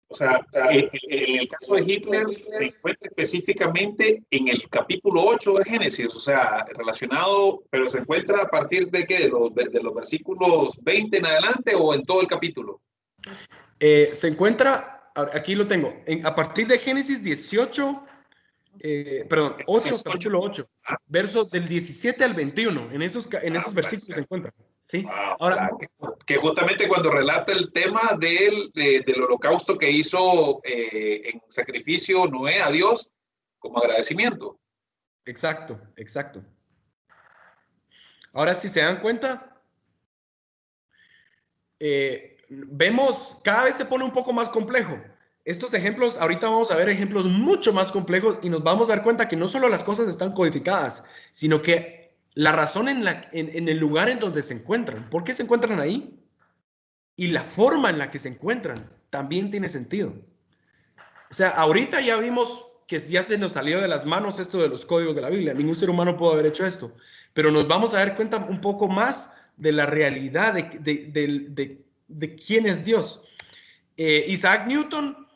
O sea, en el caso de Hitler se encuentra específicamente en el capítulo 8 de Génesis, o sea, relacionado, pero se encuentra a partir de qué, de los versículos 20 en adelante o en todo el capítulo. Se encuentra, aquí lo tengo, a partir de Génesis 18, 8, capítulo 8, verso del 17 al 21, en esos versículos se encuentra. ¿Sí? Ahora, que justamente cuando relata el tema del holocausto que hizo en sacrificio Noé a Dios como agradecimiento. Exacto. Ahora, si se dan cuenta, vemos, cada vez se pone un poco más complejo. Estos ejemplos, ahorita vamos a ver ejemplos mucho más complejos y nos vamos a dar cuenta que no solo las cosas están codificadas, sino que la razón en el lugar en donde se encuentran, por qué se encuentran ahí y la forma en la que se encuentran también tiene sentido. O sea, ahorita ya vimos que ya se nos salió de las manos esto de los códigos de la Biblia. Ningún ser humano pudo haber hecho esto, pero nos vamos a dar cuenta un poco más de la realidad de quién es Dios. Isaac Newton,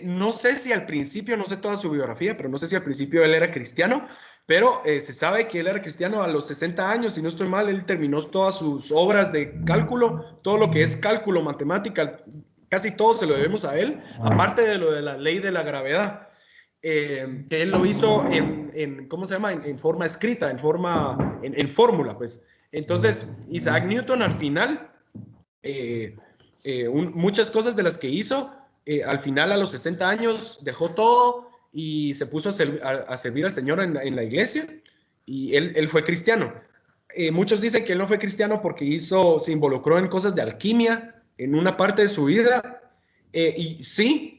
no sé si al principio, no sé toda su biografía, pero no sé si al principio él era cristiano, pero se sabe que él era cristiano a los 60 años, si no estoy mal. Él terminó todas sus obras de cálculo, todo lo que es cálculo, matemática, casi todo se lo debemos a él, aparte de lo de la ley de la gravedad, que él lo hizo ¿cómo se llama? En forma escrita, en fórmula, pues. Entonces, Isaac Newton al final, muchas cosas de las que hizo, al final a los 60 años dejó todo y se puso a servir al Señor en la iglesia, y él fue cristiano. Muchos dicen que él no fue cristiano porque se involucró en cosas de alquimia en una parte de su vida, y sí,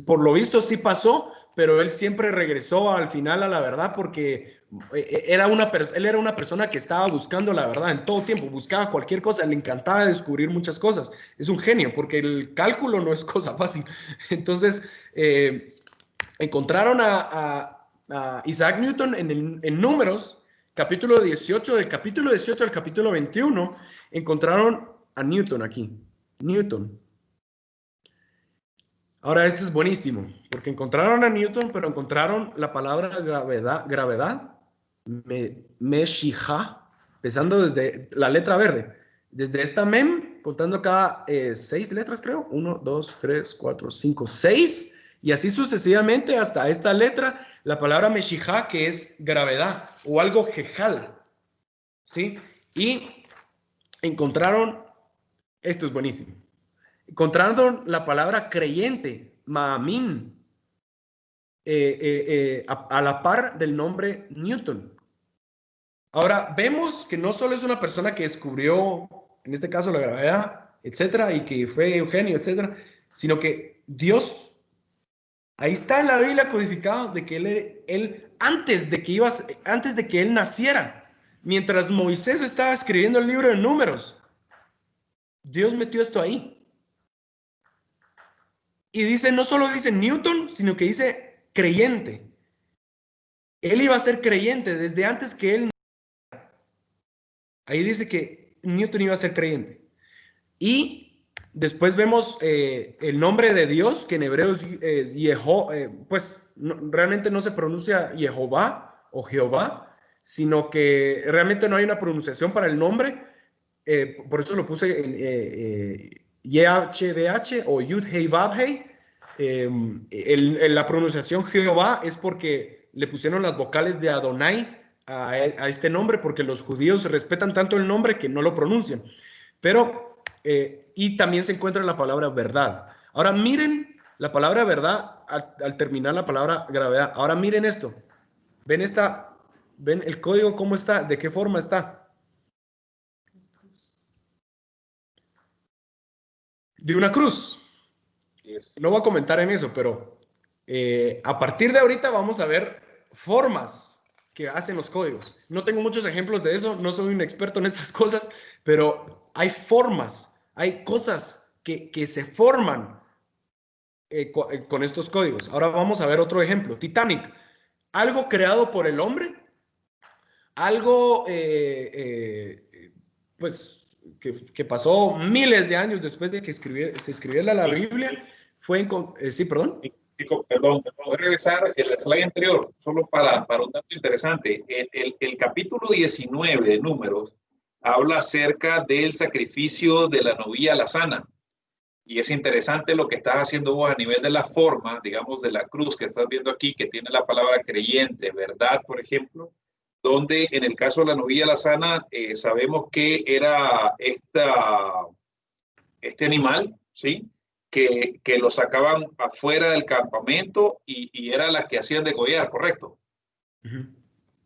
por lo visto sí pasó, pero él siempre regresó al final a la verdad porque él era una persona que estaba buscando la verdad en todo tiempo, buscaba cualquier cosa, le encantaba descubrir muchas cosas. Es un genio porque el cálculo no es cosa fácil. Entonces, encontraron a Isaac Newton en Números, capítulo 18, del capítulo 18 al capítulo 21, encontraron a Newton aquí. Newton. Ahora, esto es buenísimo, porque encontraron a Newton, pero encontraron la palabra gravedad, Meshija, empezando desde la letra verde. Desde esta mem, contando cada 6 letras, creo. 1, 2, 3, 4, 5, 6. Y así sucesivamente hasta esta letra, la palabra Meshija, que es gravedad o algo jejal. ¿Sí? Y encontraron, esto es buenísimo, encontraron la palabra creyente, Ma'amin, a la par del nombre Newton. Ahora, vemos que no solo es una persona que descubrió, en este caso, la gravedad, etcétera, y que fue Eugenio, etcétera, sino que Dios, ahí está en la Biblia codificado de que él antes de que él naciera, Mientras Moisés estaba escribiendo el libro de Números, Dios metió esto ahí. Y dice, no solo dice Newton, sino que dice creyente. Él iba a ser creyente desde antes que él. Ahí dice que Newton iba a ser creyente. Y después vemos el nombre de Dios, que en hebreo es pues realmente no se pronuncia Jehová o Jehová, sino que realmente no hay una pronunciación para el nombre. Por eso lo puse en YHWH o Yud Hei Vav Hei. La pronunciación Jehová es porque le pusieron las vocales de Adonai a este nombre, porque los judíos respetan tanto el nombre que no lo pronuncian. Pero, y también se encuentra la palabra verdad. Ahora miren la palabra verdad al terminar la palabra gravedad. Ahora miren esto. ¿Ven el código cómo está? ¿De qué forma está? De una cruz. No voy a comentar en eso, pero a partir de ahorita vamos a ver formas que hacen los códigos. No tengo muchos ejemplos de eso, no soy un experto en estas cosas, pero hay formas, hay cosas que se forman con estos códigos. Ahora vamos a ver otro ejemplo. Titanic, algo creado por el hombre, algo pues que pasó miles de años después de que se escribiera la Biblia. Sí, perdón. Perdón, voy a regresar el slide anterior, solo para un dato interesante. El capítulo 19 de Números habla acerca del sacrificio de la novilla Lazana. Y es interesante lo que estás haciendo vos a nivel de la forma, digamos, de la cruz que estás viendo aquí, que tiene la palabra creyente, verdad, por ejemplo, donde en el caso de la novilla Lazana sabemos que era este animal, ¿sí? Que lo sacaban afuera del campamento y era la que hacían degollar, ¿correcto?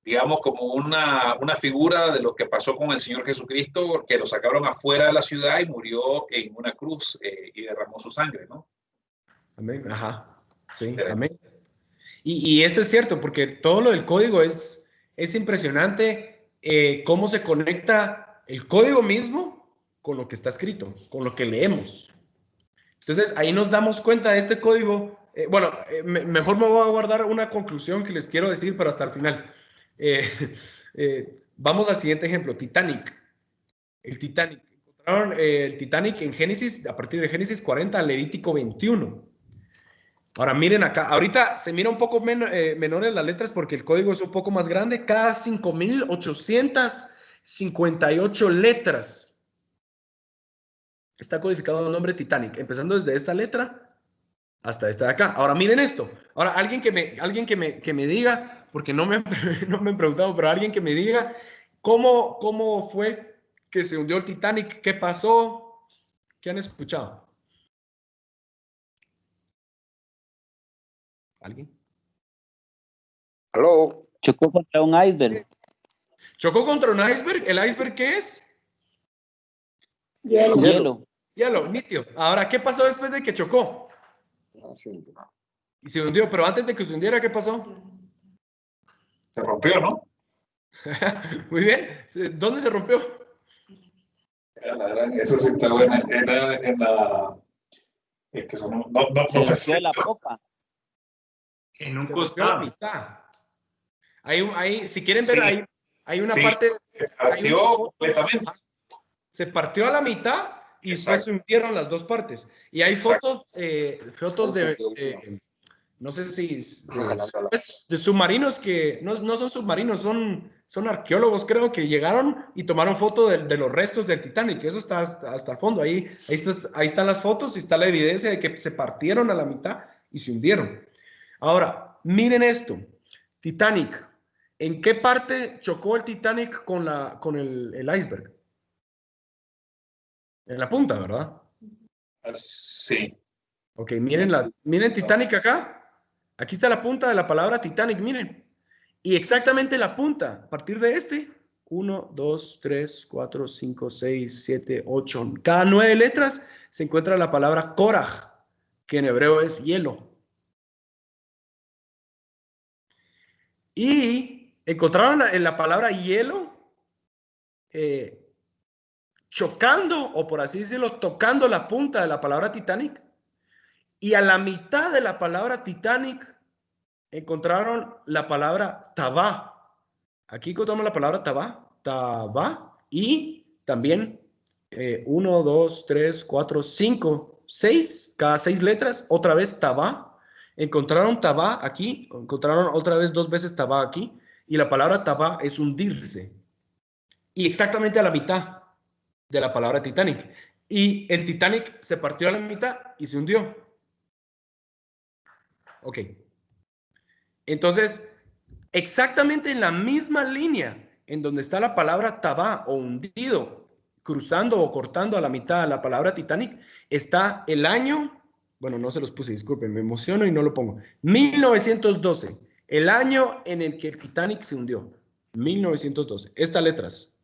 Digamos como una figura de lo que pasó con el Señor Jesucristo, que lo sacaron afuera de la ciudad y murió en una cruz y derramó su sangre, ¿no? Amén, ajá, sí, amén. Y eso es cierto, porque todo lo del código es impresionante cómo se conecta el código mismo con lo que está escrito, con lo que leemos. Entonces, ahí nos damos cuenta de este código. Mejor me voy a guardar una conclusión que les quiero decir, pero hasta el final. Vamos al siguiente ejemplo, Titanic. El Titanic. Encontraron el Titanic en Génesis, a partir de Génesis 40 al Levítico 21. Ahora miren acá, ahorita se mira un poco menores las letras porque el código es un poco más grande. Cada 5,858 letras está codificado el nombre Titanic, empezando desde esta letra hasta esta de acá. Ahora miren esto. Ahora alguien que me diga, porque no me han preguntado, pero alguien que me diga cómo fue que se hundió el Titanic, qué pasó, qué han escuchado. ¿Alguien? Aló. Chocó contra un iceberg. ¿Chocó contra un iceberg? ¿El iceberg qué es? Hielo. Hielo, nítido. Ahora, ¿qué pasó después de que chocó? Y se hundió, pero antes de que se hundiera, ¿qué pasó? Se rompió, ¿no? Muy bien. ¿Dónde se rompió? Eso sí está bueno. Era en la... Se rompió la popa. En un Se costado. rompió la mitad. Si quieren ver, Sí. hay una Sí, parte... se partió completamente. Se partió a la mitad y después se hundieron las dos partes. Y hay fotos de no sé si de submarinos que no son submarinos, son arqueólogos, creo, que llegaron y tomaron foto de los restos del Titanic. Eso está hasta el fondo. Ahí están las fotos y está la evidencia de que se partieron a la mitad y se hundieron. Ahora, miren esto. Titanic. ¿En qué parte chocó el Titanic con el iceberg? En la punta, ¿verdad? Sí. Ok, miren Titanic acá. Aquí está la punta de la palabra Titanic, miren. Y exactamente la punta, a partir de 1, 2, 3, 4, 5, 6, 7, 8. Cada 9 letras se encuentra la palabra Korah, que en hebreo es hielo. Y encontraron en la palabra hielo chocando, o por así decirlo, tocando la punta de la palabra Titanic, y a la mitad de la palabra Titanic encontraron la palabra Tabá. Aquí encontramos la palabra Tabá, y también 1, 2, 3, 4, 5, 6, cada 6 letras, otra vez Tabá. Encontraron Tabá aquí, encontraron otra vez 2 veces Tabá aquí, y la palabra Tabá es hundirse. Y exactamente a la mitad de la palabra Titanic. Y el Titanic se partió a la mitad y se hundió. Ok. Entonces, exactamente en la misma línea en donde está la palabra Tabá o hundido, cruzando o cortando a la mitad la palabra Titanic, está el año, bueno, no se los puse, disculpen, me emociono y no lo pongo, 1912, el año en el que el Titanic se hundió, 1912. Estas letras,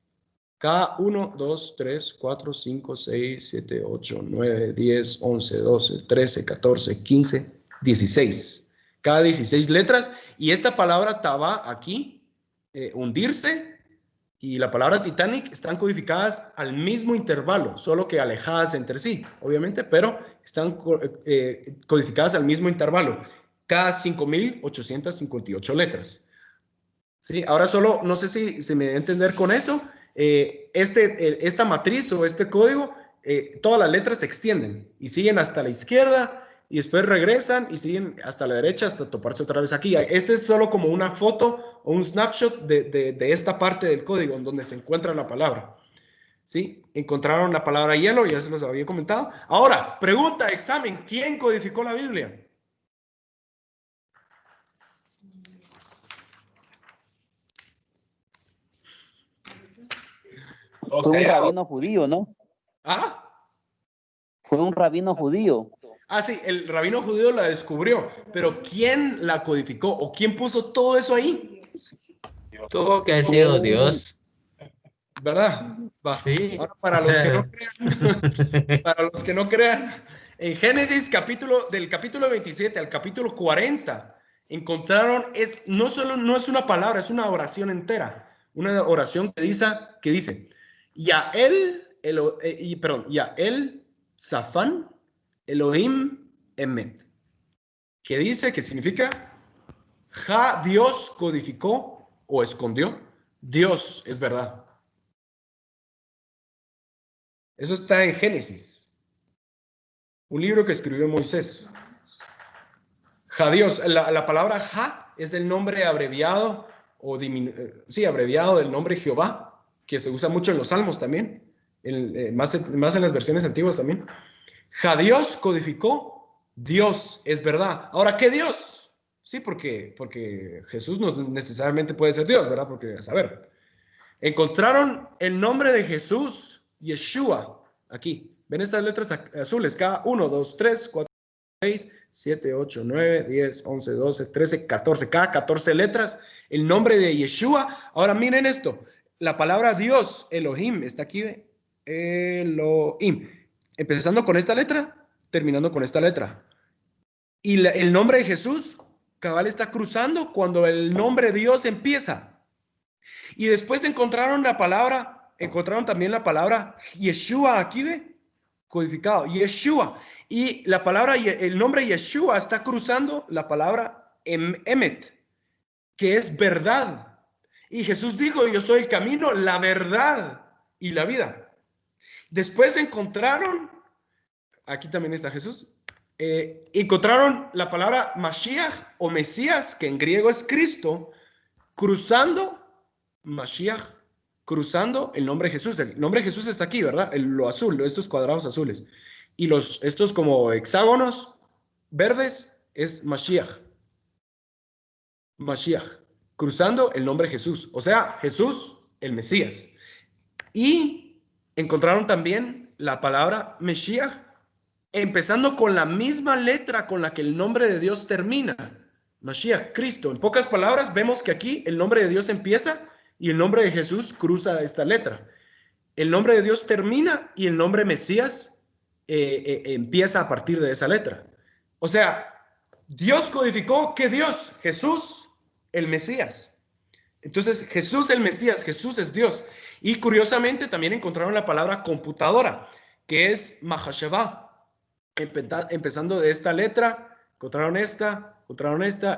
K1, 2, 3, 4, 5, 6, 7, 8, 9, 10, 11, 12, 13, 14, 15, 16. Cada 16 letras, y esta palabra Tabá aquí, hundirse, y la palabra Titanic están codificadas al mismo intervalo, solo que alejadas entre sí, obviamente, pero están codificadas al mismo intervalo, cada 5.858 letras. ¿Sí? Ahora solo, no sé si se me da a entender con eso, esta matriz o este código, todas las letras se extienden y siguen hasta la izquierda, y después regresan y siguen hasta la derecha hasta toparse otra vez aquí. Este es solo como una foto o un snapshot de esta parte del código en donde se encuentra la palabra. ¿Sí? Encontraron la palabra hielo, ya se los había comentado. Ahora, pregunta, examen, ¿quién codificó la Biblia? Fue un rabino judío, ¿no? ¿Ah? Fue un rabino judío. Ah, sí, el rabino judío la descubrió, pero ¿quién la codificó o quién puso todo eso ahí? Tuvo que haber sido Dios. ¿Verdad? Va. Sí. Ahora, para los que no crean, para los que no crean, en Génesis del capítulo 27 al capítulo 40, encontraron, no es una palabra, es una oración entera, una oración que dice, Yael, Safán, Elohim, Emet, que significa, Dios codificó o escondió, Dios es verdad. Eso está en Génesis, un libro que escribió Moisés. Dios, la palabra Ja es el nombre abreviado abreviado del nombre Jehová, que se usa mucho en los salmos también, más en las versiones antiguas también. Dios codificó, Dios es verdad. Ahora, ¿qué Dios? Sí, porque Jesús no necesariamente puede ser Dios, ¿verdad? Porque, a saber, encontraron el nombre de Jesús, Yeshua, aquí. ¿Ven estas letras azules? Cada 1, 2, 3, 4, 6, 7, 8, 9, 10, 11, 12, 13, 14. Cada 14 letras, el nombre de Yeshua. Ahora miren esto. La palabra Dios, Elohim, está aquí. Elohim. Empezando con esta letra, terminando con esta letra. Y el nombre de Jesús, cabal, está cruzando cuando el nombre de Dios empieza. Y después encontraron también la palabra Yeshua aquí, ¿ve? Codificado, Yeshua. Y el nombre Yeshua está cruzando la palabra Emet, que es verdad. Y Jesús dijo, yo soy el camino, la verdad y la vida. Después encontraron, aquí también está Jesús, encontraron la palabra Mashiach o Mesías, que en griego es Cristo, cruzando Mashiach, cruzando el nombre de Jesús. El nombre de Jesús está aquí, ¿verdad? Lo azul, estos cuadrados azules. Y estos como hexágonos verdes es Mashiach. Mashiach, cruzando el nombre de Jesús. O sea, Jesús, el Mesías. Y encontraron también la palabra Mesías, empezando con la misma letra con la que el nombre de Dios termina. Mashiach, Cristo. En pocas palabras, vemos que aquí el nombre de Dios empieza y el nombre de Jesús cruza esta letra. El nombre de Dios termina y el nombre Mesías empieza a partir de esa letra. O sea, Dios codificó, ¿qué Dios? Jesús, el Mesías. Entonces, Jesús el Mesías, Jesús es Dios. Y curiosamente también encontraron la palabra computadora, que es Mahasheva. Empezando de esta letra, encontraron esta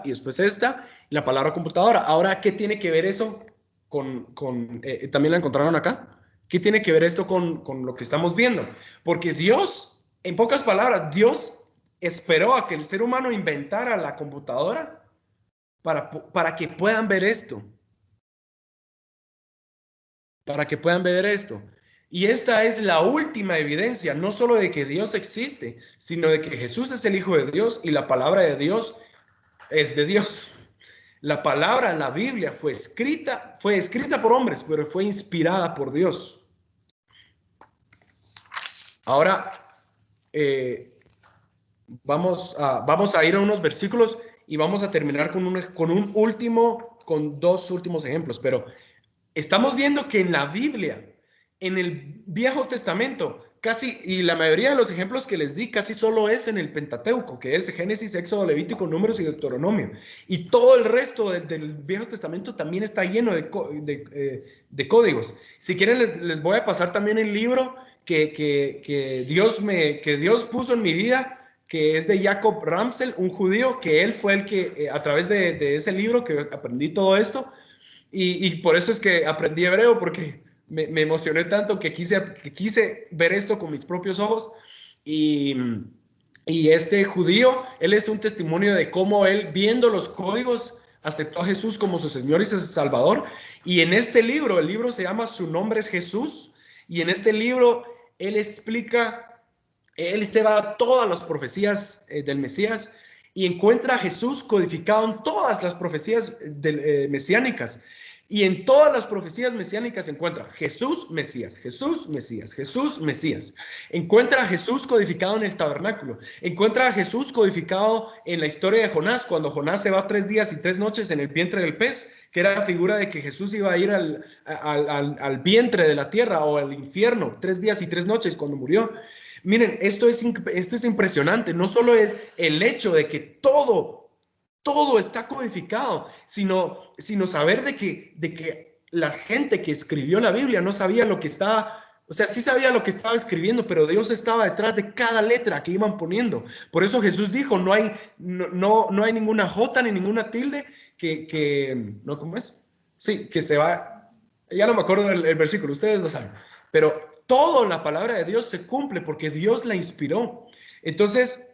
y después esta, y la palabra computadora. Ahora, ¿qué tiene que ver eso también la encontraron acá? ¿Qué tiene que ver esto con lo que estamos viendo? Porque Dios, en pocas palabras, Dios esperó a que el ser humano inventara la computadora para que puedan ver esto. Para que puedan ver esto. Y esta es la última evidencia, no solo de que Dios existe, sino de que Jesús es el Hijo de Dios y la palabra de Dios es de Dios. La palabra, la Biblia, fue escrita por hombres, pero fue inspirada por Dios. Ahora, vamos a ir a unos versículos y vamos a terminar con dos últimos ejemplos, pero estamos viendo que en la Biblia, en el Viejo Testamento, casi, y la mayoría de los ejemplos que les di, casi solo es en el Pentateuco, que es Génesis, Éxodo, Levítico, Números y Deuteronomio. Y todo el resto del Viejo Testamento también está lleno de códigos. Si quieren, les voy a pasar también el libro que Dios puso en mi vida, que es de Jacob Ramsel, un judío, que él fue el que, a través de ese libro, que aprendí todo esto. Y por eso es que aprendí hebreo, porque me emocioné tanto que quise ver esto con mis propios ojos. Y este judío, él es un testimonio de cómo él, viendo los códigos, aceptó a Jesús como su Señor y su Salvador. Y en este libro, el libro se llama Su nombre es Jesús. Y en este libro, él explica, él se va a todas las profecías del Mesías y encuentra a Jesús codificado en todas las profecías mesiánicas. Y en todas las profecías mesiánicas encuentra Jesús, Mesías, Jesús, Mesías, Jesús, Mesías. Encuentra a Jesús codificado en el tabernáculo. Encuentra a Jesús codificado en la historia de Jonás, cuando Jonás se va 3 días y 3 noches en el vientre del pez, que era la figura de que Jesús iba a ir al vientre de la tierra o al infierno 3 días y 3 noches cuando murió. Miren, esto es impresionante. No solo es el hecho de que todo está codificado, sino saber de que la gente que escribió la Biblia no sabía lo que estaba, o sea, sí sabía lo que estaba escribiendo, pero Dios estaba detrás de cada letra que iban poniendo. Por eso Jesús dijo, no hay ninguna jota ni ninguna tilde ¿no? ¿Cómo es? Sí, que se va, ya no me acuerdo del versículo, ustedes lo saben, pero todo la palabra de Dios se cumple porque Dios la inspiró. Entonces,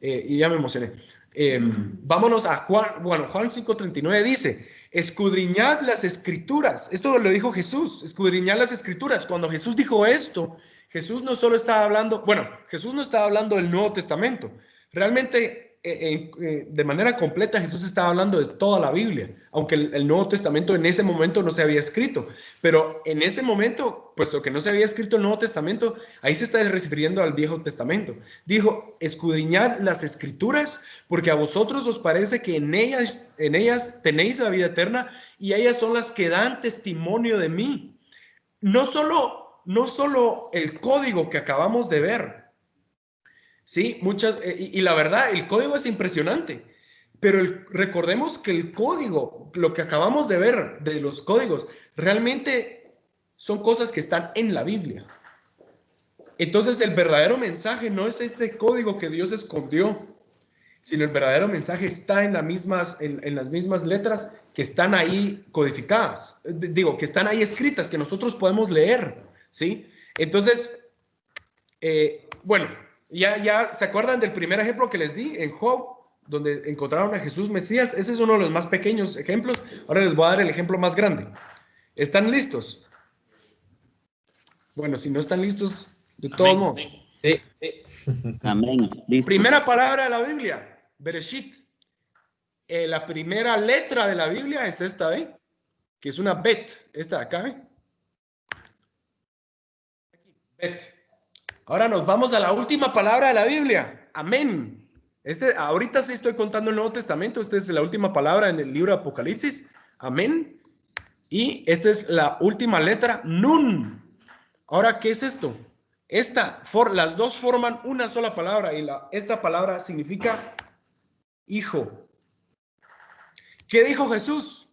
y ya me emocioné. Vámonos a Juan. Bueno, Juan 5:39 dice, escudriñad las escrituras. Esto lo dijo Jesús, escudriñad las escrituras. Cuando Jesús dijo esto, Jesús no solo estaba hablando, Jesús no estaba hablando del Nuevo Testamento. Realmente, de manera completa, Jesús estaba hablando de toda la Biblia, aunque el Nuevo Testamento en ese momento no se había escrito. Pero en ese momento, puesto que no se había escrito el Nuevo Testamento, ahí se está refiriendo al Viejo Testamento. Dijo, escudriñad las escrituras, porque a vosotros os parece que en ellas tenéis la vida eterna, y ellas son las que dan testimonio de mí. No solo el código que acabamos de ver, sí, y la verdad, el código es impresionante, pero recordemos que el código, lo que acabamos de ver de los códigos, realmente son cosas que están en la Biblia. Entonces, el verdadero mensaje no es este código que Dios escondió, sino el verdadero mensaje está en las mismas letras que están ahí codificadas, que están ahí escritas, que nosotros podemos leer, ¿sí? Entonces, bueno, ya se acuerdan del primer ejemplo que les di en Job, donde encontraron a Jesús Mesías. Ese es uno de los más pequeños ejemplos. Ahora les voy a dar el ejemplo más grande. ¿Están listos? Bueno, si no están listos, de todos modos. Sí. Amén. ¿Listo? Primera palabra de la Biblia, Bereshit. La primera letra de la Biblia es esta, ¿ve? Que es una bet. Esta de acá, ¿ve? Bet. Ahora nos vamos a la última palabra de la Biblia. Amén. Ahorita sí estoy contando el Nuevo Testamento. Esta es la última palabra en el libro de Apocalipsis. Amén. Y esta es la última letra, Nun. Ahora, ¿qué es esto? Las dos forman una sola palabra y esta palabra significa hijo. ¿Qué dijo Jesús?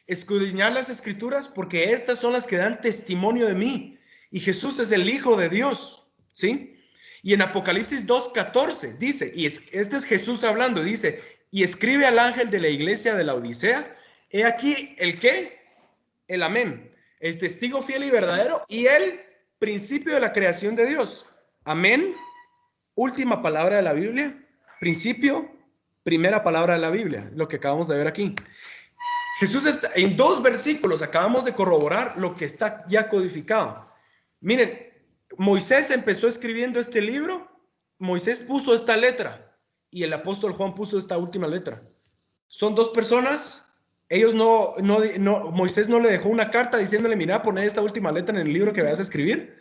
escudriñad las escrituras porque estas son las que dan testimonio de mí. Y Jesús es el Hijo de Dios, ¿sí? Y en Apocalipsis 2:14 dice, este es Jesús hablando, dice, y escribe al ángel de la iglesia de la Odisea, he aquí el ¿qué? El amén, el testigo fiel y verdadero y el principio de la creación de Dios. Amén, última palabra de la Biblia, principio, primera palabra de la Biblia, lo que acabamos de ver aquí. Jesús está en 2 versículos, acabamos de corroborar lo que está ya codificado. Miren, Moisés empezó escribiendo este libro, Moisés puso esta letra y el apóstol Juan puso esta última letra. Son 2 personas, ellos Moisés no le dejó una carta diciéndole, mira, poné esta última letra en el libro que vas a escribir,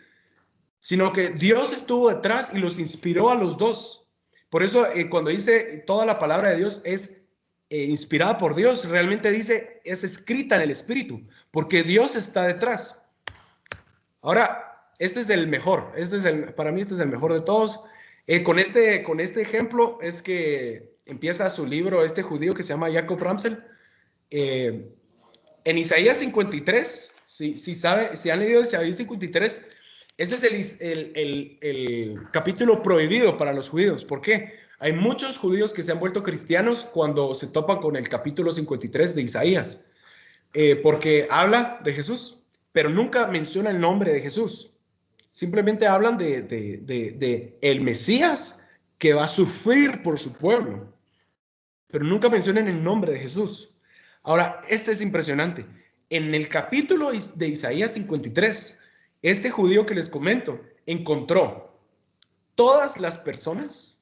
sino que Dios estuvo detrás y los inspiró a los 2. Por eso cuando dice toda la palabra de Dios es inspirada por Dios, realmente dice es escrita en el Espíritu, porque Dios está detrás. Ahora, este es el mejor, para mí este es el mejor de todos. Con este ejemplo es que empieza su libro este judío que se llama Jacob Ramsel. En Isaías 53, si han leído Isaías 53, ese es el capítulo prohibido para los judíos. ¿Por qué? Hay muchos judíos que se han vuelto cristianos cuando se topan con el capítulo 53 de Isaías, porque habla de Jesús, pero nunca menciona el nombre de Jesús. Simplemente hablan de el Mesías que va a sufrir por su pueblo, pero nunca mencionan el nombre de Jesús. Ahora, este es impresionante. En el capítulo de Isaías 53, este judío que les comento encontró todas las personas,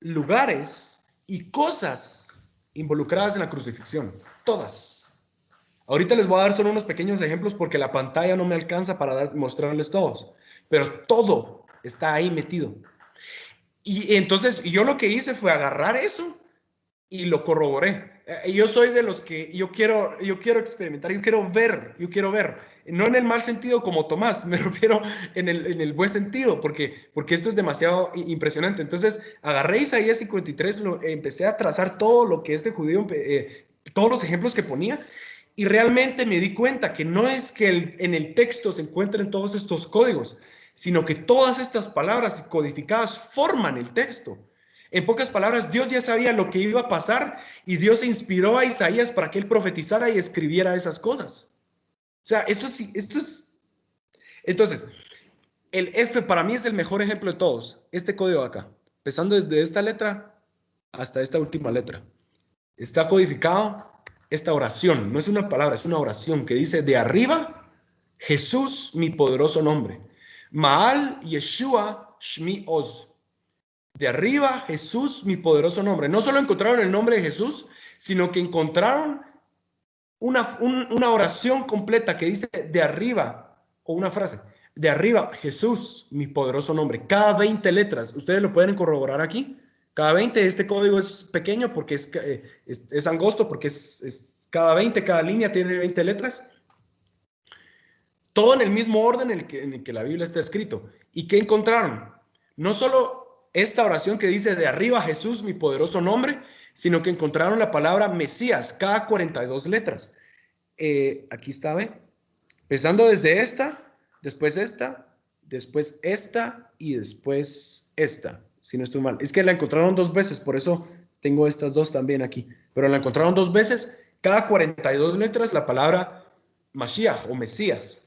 lugares y cosas involucradas en la crucifixión. Todas. Ahorita les voy a dar solo unos pequeños ejemplos porque la pantalla no me alcanza para mostrarles todos. Pero todo está ahí metido. Y entonces yo lo que hice fue agarrar eso y lo corroboré. Yo soy de los que yo quiero experimentar, yo quiero ver. No en el mal sentido como Tomás, me refiero en el buen sentido, porque esto es demasiado impresionante. Entonces agarré Isaías 53, empecé a trazar todo lo que este judío, todos los ejemplos que ponía, y realmente me di cuenta que no es que en el texto se encuentren todos estos códigos, sino que todas estas palabras codificadas forman el texto. En pocas palabras, Dios ya sabía lo que iba a pasar y Dios inspiró a Isaías para que él profetizara y escribiera esas cosas. O sea, esto es... Entonces, este para mí es el mejor ejemplo de todos, este código de acá, empezando desde esta letra hasta esta última letra. Está codificado esta oración, no es una palabra, es una oración que dice, de arriba, Jesús, mi poderoso nombre. Maal Yeshua Shmi Oz. De arriba, Jesús, mi poderoso nombre. No solo encontraron el nombre de Jesús, sino que encontraron una oración completa que dice de arriba, o una frase, de arriba, Jesús, mi poderoso nombre. Cada 20 letras, ustedes lo pueden corroborar aquí. Cada 20, este código es pequeño porque es angosto, porque es cada 20, cada línea tiene 20 letras. Todo en el mismo orden en el que la Biblia está escrito. ¿Y qué encontraron? No solo esta oración que dice de arriba Jesús, mi poderoso nombre, sino que encontraron la palabra Mesías, cada 42 letras. Aquí está, ¿ve? Empezando desde esta, después esta y después esta, si no estoy mal. Es que la encontraron 2 veces, por eso tengo estas 2 también aquí. Pero la encontraron 2 veces, cada 42 letras, la palabra Mashiach o Mesías.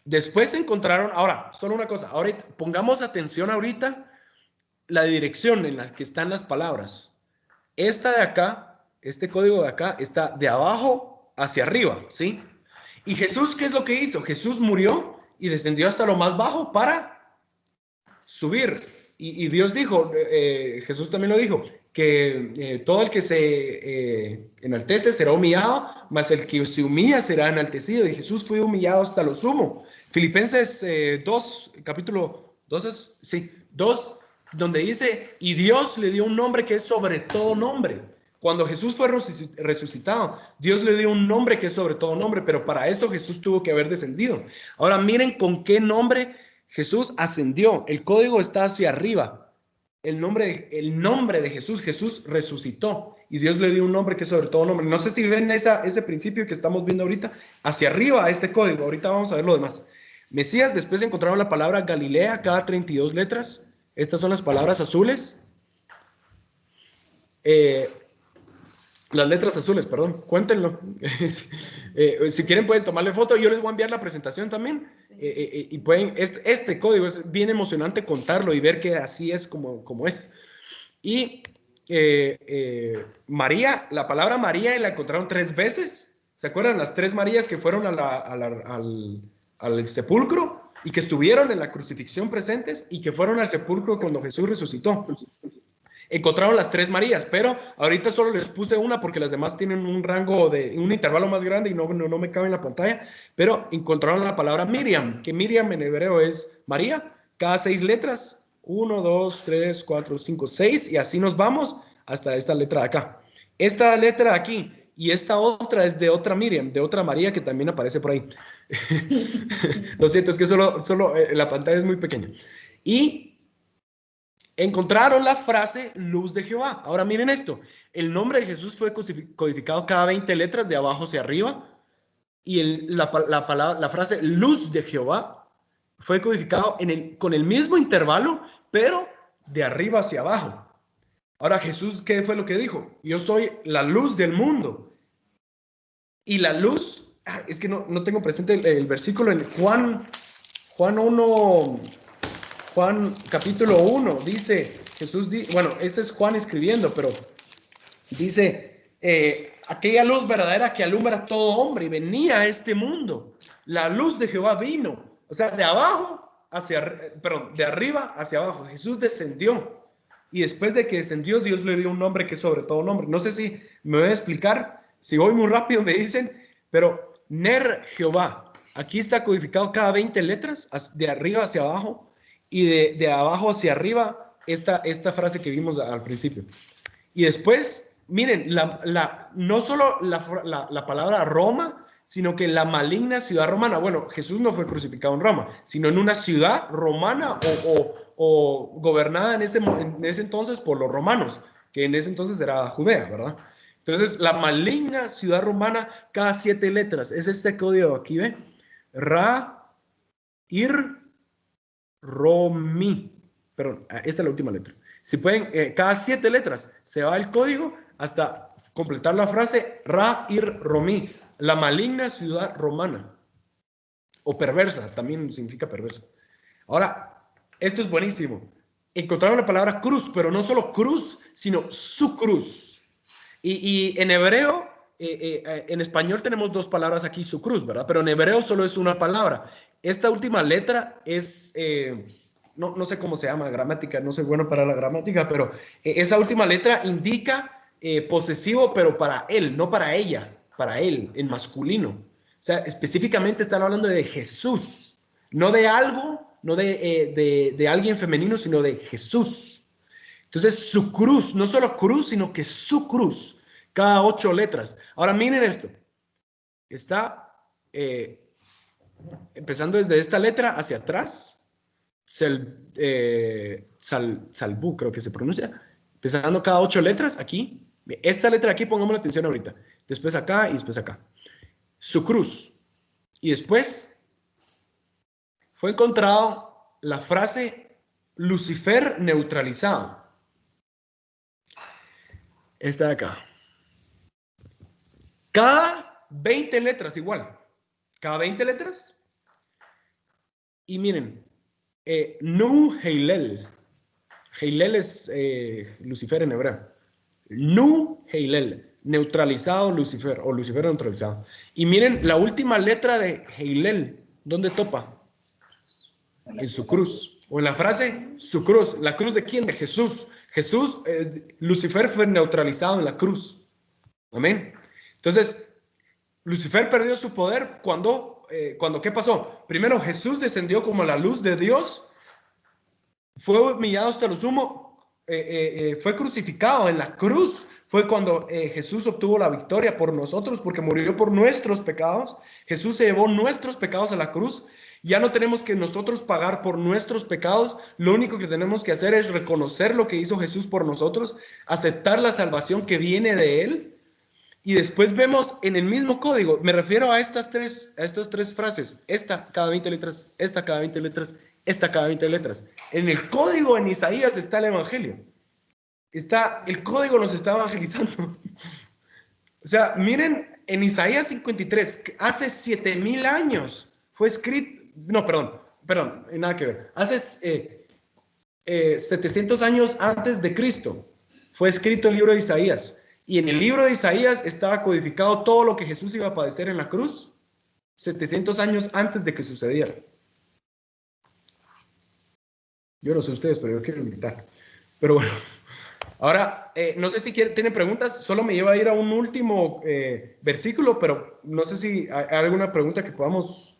Después encontraron, ahora, solo una cosa, ahorita, pongamos atención ahorita la dirección en la que están las palabras. Esta de acá, este código de acá, está de abajo hacia arriba, ¿sí? Y Jesús, ¿qué es lo que hizo? Jesús murió y descendió hasta lo más bajo para subir. Y Dios dijo, Jesús también lo dijo, que todo el que se enaltece será humillado, mas el que se humilla será enaltecido. Y Jesús fue humillado hasta lo sumo. Filipenses 2, capítulo 2, sí, 2, donde dice, y Dios le dio un nombre que es sobre todo nombre. Cuando Jesús fue resucitado, Dios le dio un nombre que es sobre todo nombre, pero para eso Jesús tuvo que haber descendido. Ahora miren con qué nombre Jesús ascendió. El código está hacia arriba. el nombre de Jesús. Jesús resucitó y Dios le dio un nombre que es sobre todo nombre. No sé si ven ese principio que estamos viendo ahorita, hacia arriba este código. Ahorita vamos a ver lo demás. Mesías, después encontraron la palabra Galilea, cada 32 letras. Estas son las palabras azules. Las letras azules, perdón, cuéntenlo. Si quieren pueden tomarle foto. Yo les voy a enviar la presentación también. Y pueden, este código es bien emocionante contarlo y ver que así es como es. Y María, la palabra María la encontraron 3 veces. ¿Se acuerdan? Las 3 Marías que fueron al sepulcro y que estuvieron en la crucifixión presentes y que fueron al sepulcro cuando Jesús resucitó. Encontraron las 3 Marías, pero ahorita solo les puse una porque las demás tienen un rango de un intervalo más grande y no me cabe en la pantalla, pero encontraron la palabra Miriam, que Miriam en hebreo es María, cada 6 letras, 1, 2, 3, 4, 5, 6, y así nos vamos hasta esta letra de acá. Esta letra de aquí y esta otra es de otra Miriam, de otra María que también aparece por ahí. Lo siento, es que solo la pantalla es muy pequeña. Y encontraron la frase luz de Jehová. Ahora miren esto. El nombre de Jesús fue codificado cada 20 letras de abajo hacia arriba. Y la frase luz de Jehová fue codificado con el mismo intervalo, pero de arriba hacia abajo. Ahora Jesús, ¿qué fue lo que dijo? Yo soy la luz del mundo. Y la luz, es que no tengo presente el versículo en Juan 1... Juan capítulo 1 dice, bueno, este es Juan escribiendo, pero dice, aquella luz verdadera que alumbra a todo hombre y venía a este mundo. La luz de Jehová vino, o sea, de arriba hacia abajo. Jesús descendió y después de que descendió, Dios le dio un nombre que es sobre todo nombre. No sé si me voy a explicar, si voy muy rápido me dicen, pero Ner Jehová, aquí está codificado cada 20 letras, de arriba hacia abajo. Y de abajo hacia arriba, esta frase que vimos al principio. Y después, miren, no solo la palabra Roma, sino que la maligna ciudad romana. Bueno, Jesús no fue crucificado en Roma, sino en una ciudad romana o gobernada en ese entonces por los romanos, que en ese entonces era Judea, ¿verdad? Entonces, la maligna ciudad romana, cada 7 letras. Es este código aquí, ¿ve? Ra, Ir, Romi, perdón, esta es la última letra. Si pueden, cada 7 letras se va el código hasta completar la frase Ra, Ir, Romi, la maligna ciudad romana, o perversa, también significa perversa. Ahora, esto es buenísimo. Encontraron la palabra cruz, pero no solo cruz, sino su cruz. Y en hebreo, en español tenemos 2 palabras aquí, su cruz, ¿verdad? Pero en hebreo solo es una palabra. Esta última letra es, no sé cómo se llama, gramática, no soy bueno para la gramática, pero esa última letra indica posesivo, pero para él, no para ella, para él, en masculino. O sea, específicamente están hablando de Jesús, no de algo, no de alguien femenino, sino de Jesús. Entonces, su cruz, no solo cruz, sino que su cruz, cada 8 letras. Ahora miren esto, está empezando desde esta letra hacia atrás, Salbú creo que se pronuncia, empezando cada 8 letras aquí, esta letra aquí, pongamos atención ahorita, después acá y después acá, su cruz, y después fue encontrado la frase Lucifer neutralizado, esta de acá, cada 20 letras igual, cada 20 letras. Y miren, Nu Heilel. Heilel es Lucifer en hebreo. Nu Heilel, neutralizado Lucifer, o Lucifer neutralizado. Y miren, la última letra de Heilel, ¿dónde topa? En su cruz. O en la frase, su cruz. ¿La cruz de quién? De Jesús. Jesús, Lucifer fue neutralizado en la cruz. Amén. Entonces, Lucifer perdió su poder cuando ¿qué pasó? Primero, Jesús descendió como la luz de Dios, fue humillado hasta lo sumo, fue crucificado en la cruz. Fue cuando Jesús obtuvo la victoria por nosotros, porque murió por nuestros pecados. Jesús se llevó nuestros pecados a la cruz Ya no tenemos que nosotros pagar por nuestros pecados. Lo único que tenemos que hacer es reconocer lo que hizo Jesús por nosotros, aceptar la salvación que viene de Él. Y después vemos en el mismo código, me refiero a estas tres frases, esta cada 20 letras, esta cada 20 letras, esta cada 20 letras. En el código en Isaías está el Evangelio. El código nos está evangelizando. O sea, miren, en Isaías 53, hace 7,000 años fue escrito, no, perdón, nada que ver. Hace 700 años antes de Cristo fue escrito el libro de Isaías. Y en el libro de Isaías estaba codificado todo lo que Jesús iba a padecer en la cruz 700 años antes de que sucediera. Yo no sé ustedes, pero yo quiero invitar. Pero bueno, ahora, no sé si tienen preguntas, solo me lleva a ir a un último versículo, pero no sé si hay alguna pregunta que podamos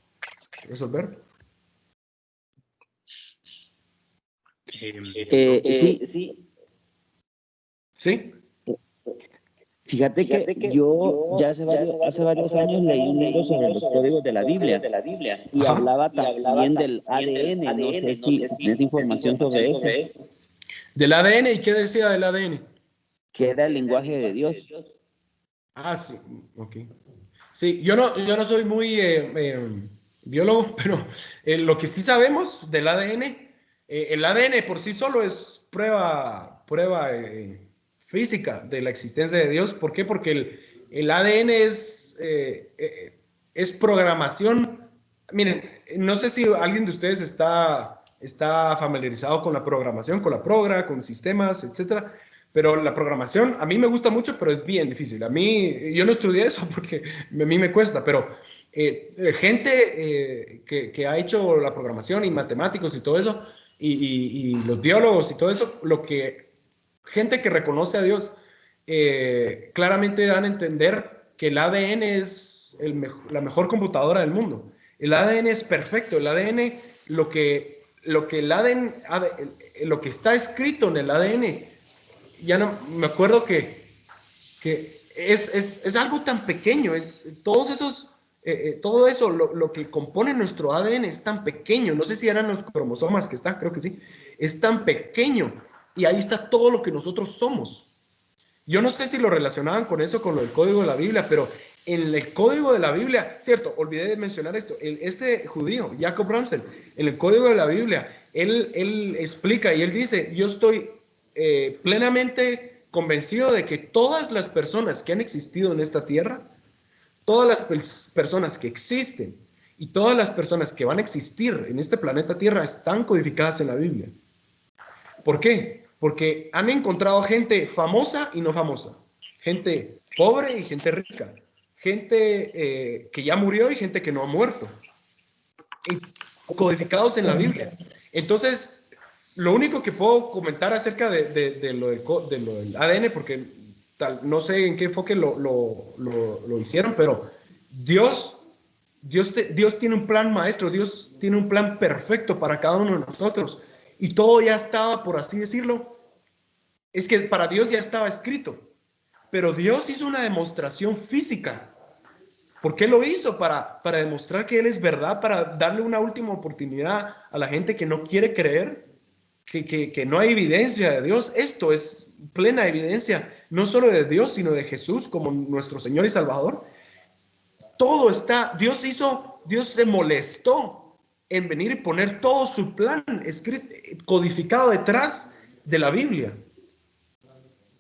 resolver. Sí. ¿Sí? Fíjate que yo ya hace varios años leí un libro sobre los códigos de la Biblia y Ajá. hablaba también del ADN. No sé si tienes información sobre eso. ¿Del ADN? ¿Y qué decía del ADN? Que era el lenguaje de Dios. Ah, sí, ok. Sí, yo no soy muy biólogo, pero lo que sí sabemos del ADN, el ADN por sí solo es prueba física de la existencia de Dios. ¿Por qué? Porque el ADN es programación. Miren, no sé si alguien de ustedes está familiarizado con la programación, con sistemas, etcétera. Pero la programación a mí me gusta mucho, pero es bien difícil. Yo no estudié eso porque a mí me cuesta, pero gente que ha hecho la programación y matemáticos y todo eso, y los biólogos y todo eso, gente que reconoce a Dios, claramente dan a entender que el ADN es la mejor computadora del mundo. El ADN es perfecto. El ADN, lo que está escrito en el ADN, ya no me acuerdo que es algo tan pequeño, todo eso, lo que compone nuestro ADN es tan pequeño. No sé si eran los cromosomas que están, creo que sí. Es tan pequeño y ahí está todo lo que nosotros somos. Yo no sé si lo relacionaban con eso, con lo del código de la Biblia, pero en el código de la Biblia, cierto, olvidé de mencionar esto, este judío, Jacob Ramsel, en el código de la Biblia, él explica y él dice, yo estoy plenamente convencido de que todas las personas que han existido en esta tierra, todas las personas que existen y todas las personas que van a existir en este planeta Tierra están codificadas en la Biblia. ¿Por qué? Porque han encontrado gente famosa y no famosa, gente pobre y gente rica, gente que ya murió y gente que no ha muerto, codificados en la Biblia. Entonces, lo único que puedo comentar acerca de lo del ADN, porque no sé en qué enfoque lo hicieron, pero Dios tiene un plan maestro, Dios tiene un plan perfecto para cada uno de nosotros. Y todo ya estaba, por así decirlo, es que para Dios ya estaba escrito. Pero Dios hizo una demostración física. ¿Por qué lo hizo? Para demostrar que Él es verdad, para darle una última oportunidad a la gente que no quiere creer, que no hay evidencia de Dios. Esto es plena evidencia, no solo de Dios, sino de Jesús como nuestro Señor y Salvador. Todo está, Dios se molestó en venir y poner todo su plan escrito, codificado detrás de la Biblia.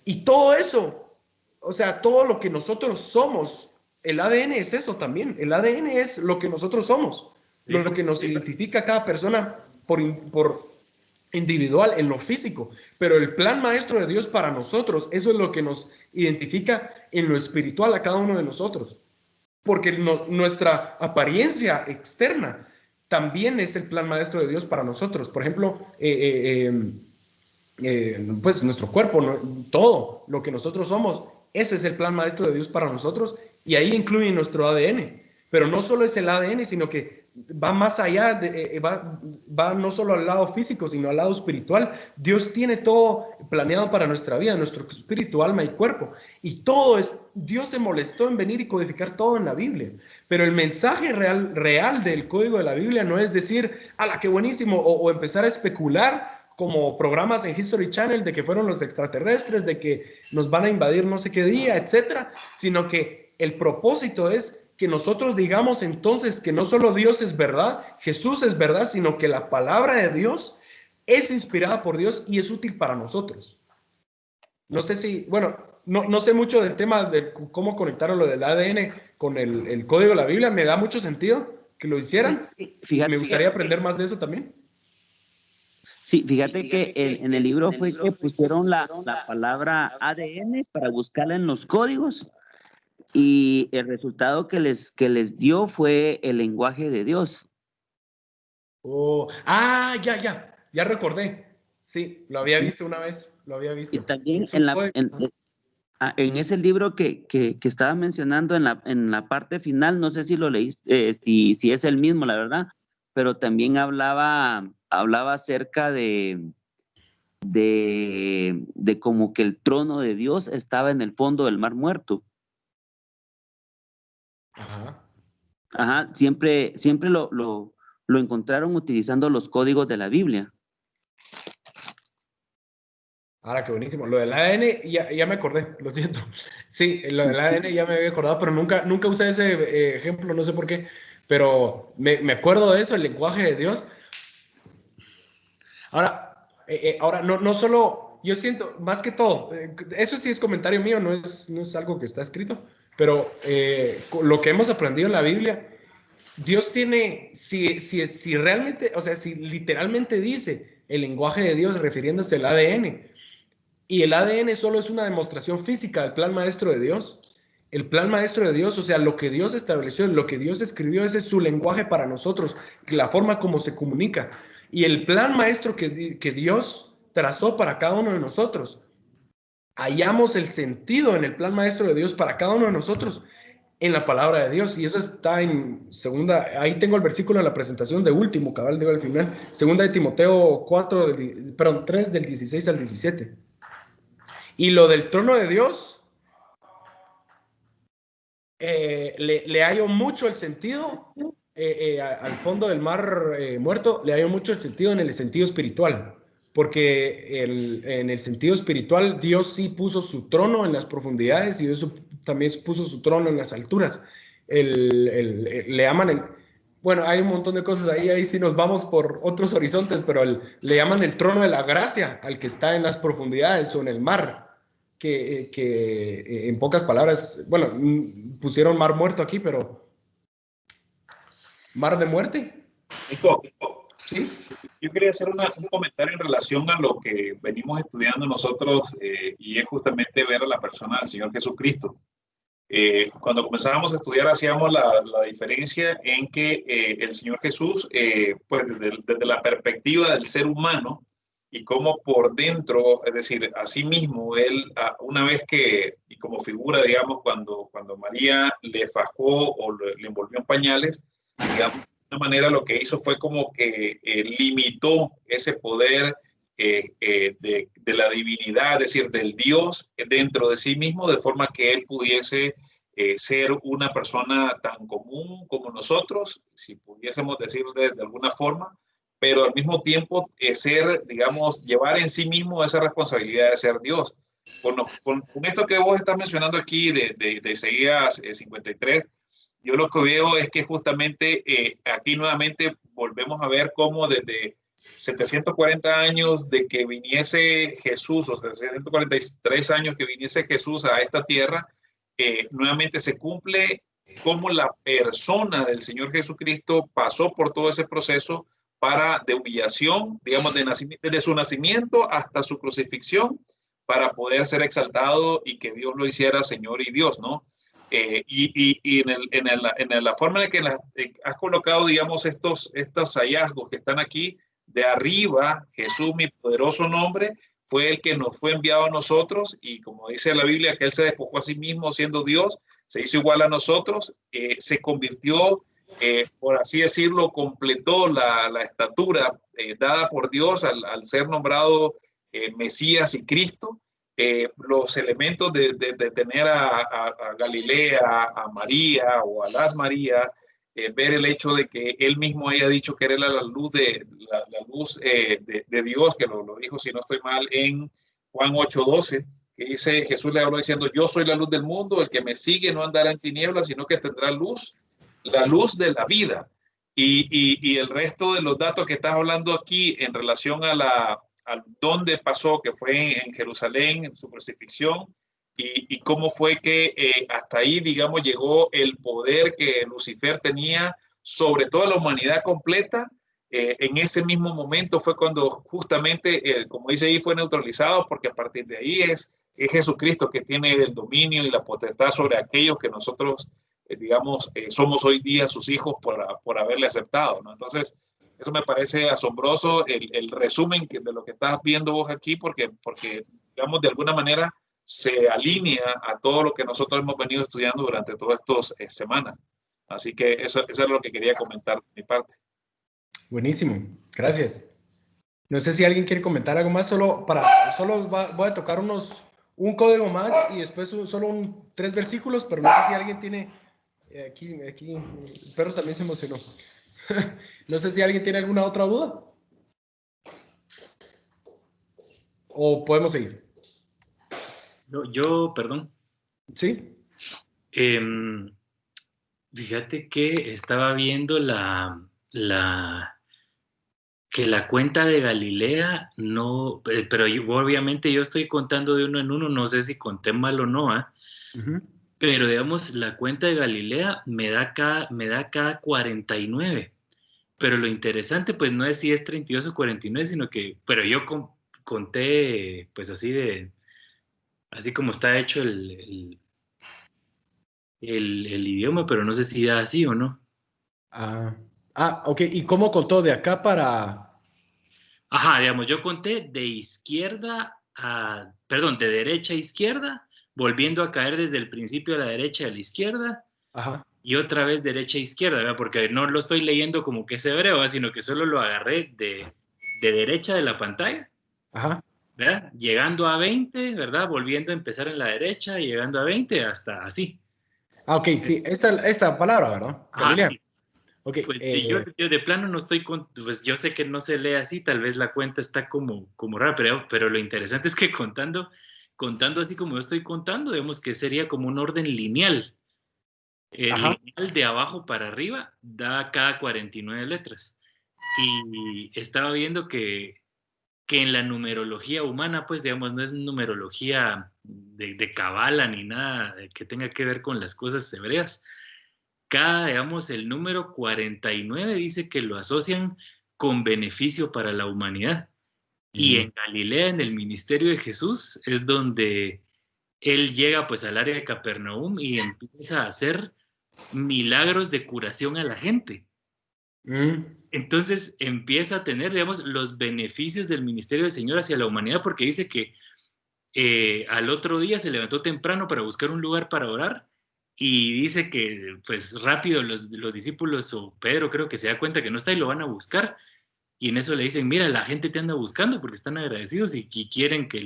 Y todo eso, o sea, todo lo que nosotros somos, el ADN es eso también. El ADN es lo que nosotros somos, lo que nos identifica a cada persona por individual, en lo físico. Pero el plan maestro de Dios para nosotros, eso es lo que nos identifica en lo espiritual a cada uno de nosotros. Porque nuestra apariencia externa también es el plan maestro de Dios para nosotros. Por ejemplo, pues nuestro cuerpo, todo lo que nosotros somos, ese es el plan maestro de Dios para nosotros, y ahí incluye nuestro ADN. Pero no solo es el ADN, sino que va más allá, va no solo al lado físico, sino al lado espiritual. Dios tiene todo planeado para nuestra vida, nuestro espíritu, alma y cuerpo. Y Dios se molestó en venir y codificar todo en la Biblia. Pero el mensaje real del código de la Biblia no es decir, ¡ala, qué buenísimo! O empezar a especular como programas en History Channel de que fueron los extraterrestres, de que nos van a invadir no sé qué día, etcétera, sino que el propósito es que nosotros digamos entonces que no solo Dios es verdad, Jesús es verdad, sino que la palabra de Dios es inspirada por Dios y es útil para nosotros. No sé si, bueno, no sé mucho del tema de cómo conectaron lo del ADN con el código de la Biblia. Me da mucho sentido que lo hicieran. Fíjate, me gustaría aprender más de eso también. Sí, fíjate que en el libro fue que pusieron la palabra ADN para buscarla en los códigos y el resultado que les dio fue el lenguaje de Dios. Oh, ya recordé. Sí, lo había visto una vez, lo había visto. Y también en ese libro que estaba mencionando en la parte final, no sé si lo leíste, si es el mismo, la verdad, pero también hablaba acerca de como que el trono de Dios estaba en el fondo del Mar Muerto. Ajá, siempre lo encontraron utilizando los códigos de la Biblia. Ahora, qué buenísimo. Lo del ADN, ya me acordé, lo siento. Sí, lo del ADN ya me había acordado, pero nunca usé ese ejemplo, no sé por qué. Pero me acuerdo de eso, el lenguaje de Dios. Ahora no solo, yo siento, más que todo, eso sí es comentario mío, no es algo que está escrito, pero lo que hemos aprendido en la Biblia, Dios tiene, si realmente, o sea, si literalmente dice el lenguaje de Dios refiriéndose al ADN, y el ADN solo es una demostración física del plan maestro de Dios. El plan maestro de Dios, o sea, lo que Dios estableció, lo que Dios escribió, ese es su lenguaje para nosotros, la forma como se comunica. Y el plan maestro que Dios trazó para cada uno de nosotros, hallamos el sentido en el plan maestro de Dios para cada uno de nosotros en la palabra de Dios. Y eso está en segunda, ahí tengo el versículo en la presentación de último, cabal, digo al final, segunda de Timoteo 3 del 16 al 17. Y lo del trono de Dios, le hallo mucho el sentido, al fondo del mar muerto, le hallo mucho el sentido en el sentido espiritual, porque en el sentido espiritual Dios sí puso su trono en las profundidades y Dios también puso su trono en las alturas. Le llaman bueno, hay un montón de cosas ahí sí nos vamos por otros horizontes, pero le llaman el trono de la gracia al que está en las profundidades o en el mar. Que en pocas palabras, bueno, pusieron mar muerto aquí, pero mar de muerte. Nico, ¿Sí? yo quería hacer un comentario en relación a lo que venimos estudiando nosotros y es justamente ver a la persona del Señor Jesucristo. Cuando comenzábamos a estudiar hacíamos la diferencia en que el Señor Jesús, pues desde la perspectiva del ser humano, y cómo por dentro, es decir, a sí mismo, él, una vez que, y como figura, digamos, cuando María le fajó o le envolvió en pañales, digamos, de una manera lo que hizo fue como que limitó ese poder de la divinidad, es decir, del Dios dentro de sí mismo, de forma que él pudiese ser una persona tan común como nosotros, si pudiésemos decir de alguna forma, pero al mismo tiempo ser, digamos, llevar en sí mismo esa responsabilidad de ser Dios. Con esto que vos estás mencionando aquí de Isaías 53, yo lo que veo es que justamente aquí nuevamente volvemos a ver cómo desde 740 años de que viniese Jesús, o sea, 743 años que viniese Jesús a esta tierra, nuevamente se cumple cómo la persona del Señor Jesucristo pasó por todo ese proceso de humillación, digamos, desde su nacimiento hasta su crucifixión, para poder ser exaltado y que Dios lo hiciera Señor y Dios, ¿no? Y en la forma en que has colocado, digamos, estos hallazgos que están aquí, de arriba, Jesús, mi poderoso nombre, fue el que nos fue enviado a nosotros, y como dice la Biblia, que Él se despojó a sí mismo siendo Dios, se hizo igual a nosotros, se convirtió por así decirlo, completó la estatura dada por Dios al ser nombrado Mesías y Cristo. Los elementos de tener a Galilea, a María o a las Marías, ver el hecho de que él mismo haya dicho que era la luz de Dios, que lo dijo, si no estoy mal, en Juan 8:12, que dice, Jesús le habló diciendo, yo soy la luz del mundo, el que me sigue no andará en tinieblas, sino que tendrá luz, la luz de la vida. Y el resto de los datos que estás hablando aquí en relación a dónde pasó, que fue en Jerusalén, en su crucifixión, y cómo fue que hasta ahí, digamos, llegó el poder que Lucifer tenía sobre toda la humanidad completa. En ese mismo momento fue cuando justamente, como dice ahí, fue neutralizado, porque a partir de ahí es Jesucristo que tiene el dominio y la potestad sobre aquellos que nosotros, digamos, somos hoy día sus hijos por haberle aceptado, ¿no? Entonces, eso me parece asombroso, el resumen de lo que estás viendo vos aquí, porque, digamos, de alguna manera se alinea a todo lo que nosotros hemos venido estudiando durante todas estas semanas. Así que eso es lo que quería comentar de mi parte. Buenísimo, gracias. No sé si alguien quiere comentar algo más, solo voy a tocar un código más y después solo 3 versículos, pero no sé si alguien tiene, aquí, el perro también se emocionó. No sé si alguien tiene alguna otra duda. ¿O podemos seguir? Perdón. Sí. Fíjate que estaba viendo que la cuenta de Galilea no, pero obviamente yo estoy contando de uno en uno, no sé si conté mal o no, pero digamos, la cuenta de Galilea me da cada 49, pero lo interesante pues no es si es 32 o 49, sino que, pero yo conté pues así como está hecho el idioma, pero no sé si da así o no. Ok. ¿Y cómo contó de acá para...? Ajá, digamos, yo conté de derecha a izquierda, volviendo a caer desde el principio a la derecha a la izquierda, Ajá. y otra vez derecha a izquierda, ¿verdad? Porque no lo estoy leyendo como que es hebreo, ¿verdad? Sino que solo lo agarré de derecha de la pantalla, Ajá. ¿verdad? Llegando a 20, ¿verdad? Volviendo a empezar en la derecha, llegando a 20 hasta así. Ok, sí, esta palabra, ¿verdad? Galilea. Sí. Ok. Pues yo de plano no estoy pues yo sé que no se lee así, tal vez la cuenta está como rara, pero lo interesante es que contando así como yo estoy contando, digamos que sería como un orden lineal. El lineal de abajo para arriba da cada 49 letras. Y estaba viendo que en la numerología humana, pues digamos, no es numerología de cabala ni nada que tenga que ver con las cosas hebreas. Digamos, el número 49 dice que lo asocian con beneficio para la humanidad. Y en Galilea, en el ministerio de Jesús, es donde él llega pues al área de Capernaum y empieza a hacer milagros de curación a la gente. Entonces empieza a tener, digamos, los beneficios del ministerio del Señor hacia la humanidad, porque dice que al otro día se levantó temprano para buscar un lugar para orar. Y dice que pues rápido los discípulos, o Pedro creo que se da cuenta que no está y lo van a buscar. Y en eso le dicen, mira, la gente te anda buscando porque están agradecidos y quieren que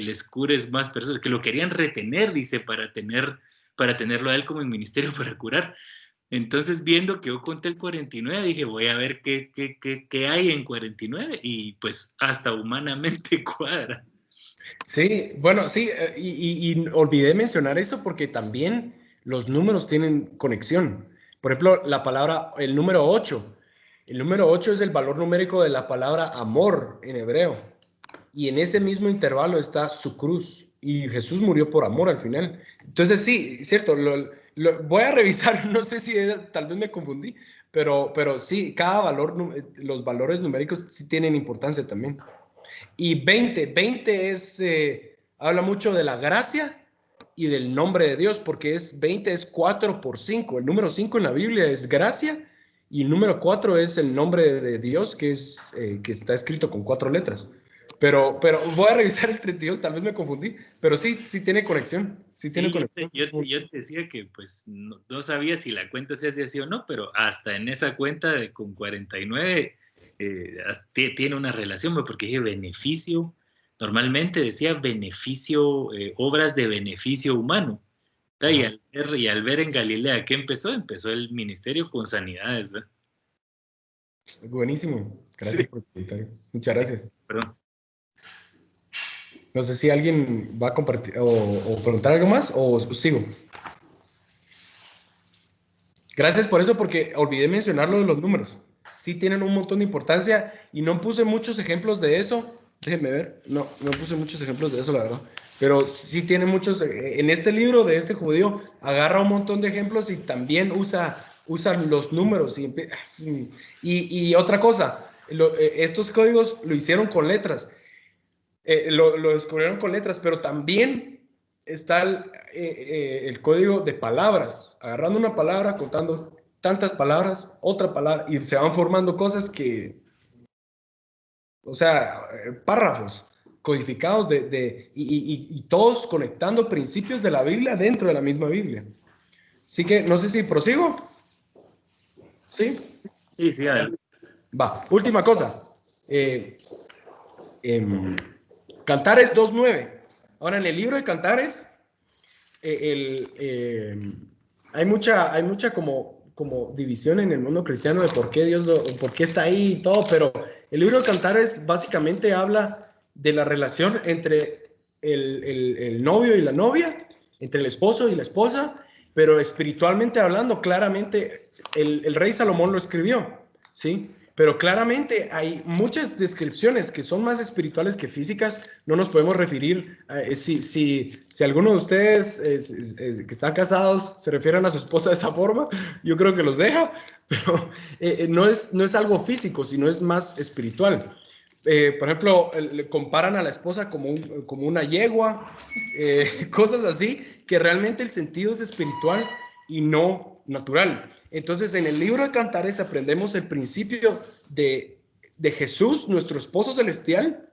les cures más personas, que lo querían retener, dice, para tenerlo a él como en ministerio para curar. Entonces, viendo que yo conté el 49, dije, voy a ver qué hay en 49 y pues hasta humanamente cuadra. Sí, bueno, sí, y olvidé mencionar eso porque también los números tienen conexión. Por ejemplo, el número 8. El número 8 es el valor numérico de la palabra amor en hebreo. Y en ese mismo intervalo está su cruz. Y Jesús murió por amor al final. Entonces, sí, cierto, voy a revisar, no sé si tal vez me confundí, pero sí, cada valor, los valores numéricos sí tienen importancia también. Y 20 habla mucho de la gracia y del nombre de Dios, porque 20 es 4 por 5. El número 5 en la Biblia es gracia y el número 4 es el nombre de Dios, que está escrito con 4 letras. Pero voy a revisar el 32, tal vez me confundí, pero sí tiene conexión. Sí tiene conexión. Yo te decía que pues no sabía si la cuenta se hacía así o no, pero hasta en esa cuenta con 49 tiene una relación, porque dije beneficio, normalmente decía beneficio, obras de beneficio humano. Y al ver en Galilea que empezó el ministerio con sanidades, ¿verdad? Buenísimo. Gracias por el comentario. Muchas gracias. Perdón. No sé si alguien va a compartir o preguntar algo más o sigo. Gracias por eso, porque olvidé mencionar lo de los números. Sí tienen un montón de importancia y no puse muchos ejemplos de eso. Déjenme ver. No puse muchos ejemplos de eso, la verdad. Pero sí tiene muchos. En este libro de este judío agarra un montón de ejemplos y también usa los números. Y otra cosa, estos códigos lo hicieron con letras. Lo descubrieron con letras, pero también está el código de palabras, agarrando una palabra, contando tantas palabras, otra palabra, y se van formando cosas que, o sea, párrafos codificados y todos conectando principios de la Biblia dentro de la misma Biblia. Así que no sé si prosigo. ¿Sí? Sí, adelante. Va, última cosa. Cantares 2.9. Ahora, en el libro de Cantares, hay mucha como división en el mundo cristiano de por qué por qué está ahí y todo, pero el libro de Cantares básicamente habla de la relación entre el novio y la novia, entre el esposo y la esposa, pero espiritualmente hablando, claramente el rey Salomón lo escribió, ¿sí? Pero claramente hay muchas descripciones que son más espirituales que físicas. No nos podemos referir, si alguno de ustedes que están casados se refieren a su esposa de esa forma, yo creo que los deja, pero no es algo físico, sino es más espiritual. Por ejemplo, le comparan a la esposa como una yegua, cosas así, que realmente el sentido es espiritual y no natural. Entonces, en el libro de Cantares aprendemos el principio de Jesús, nuestro esposo celestial,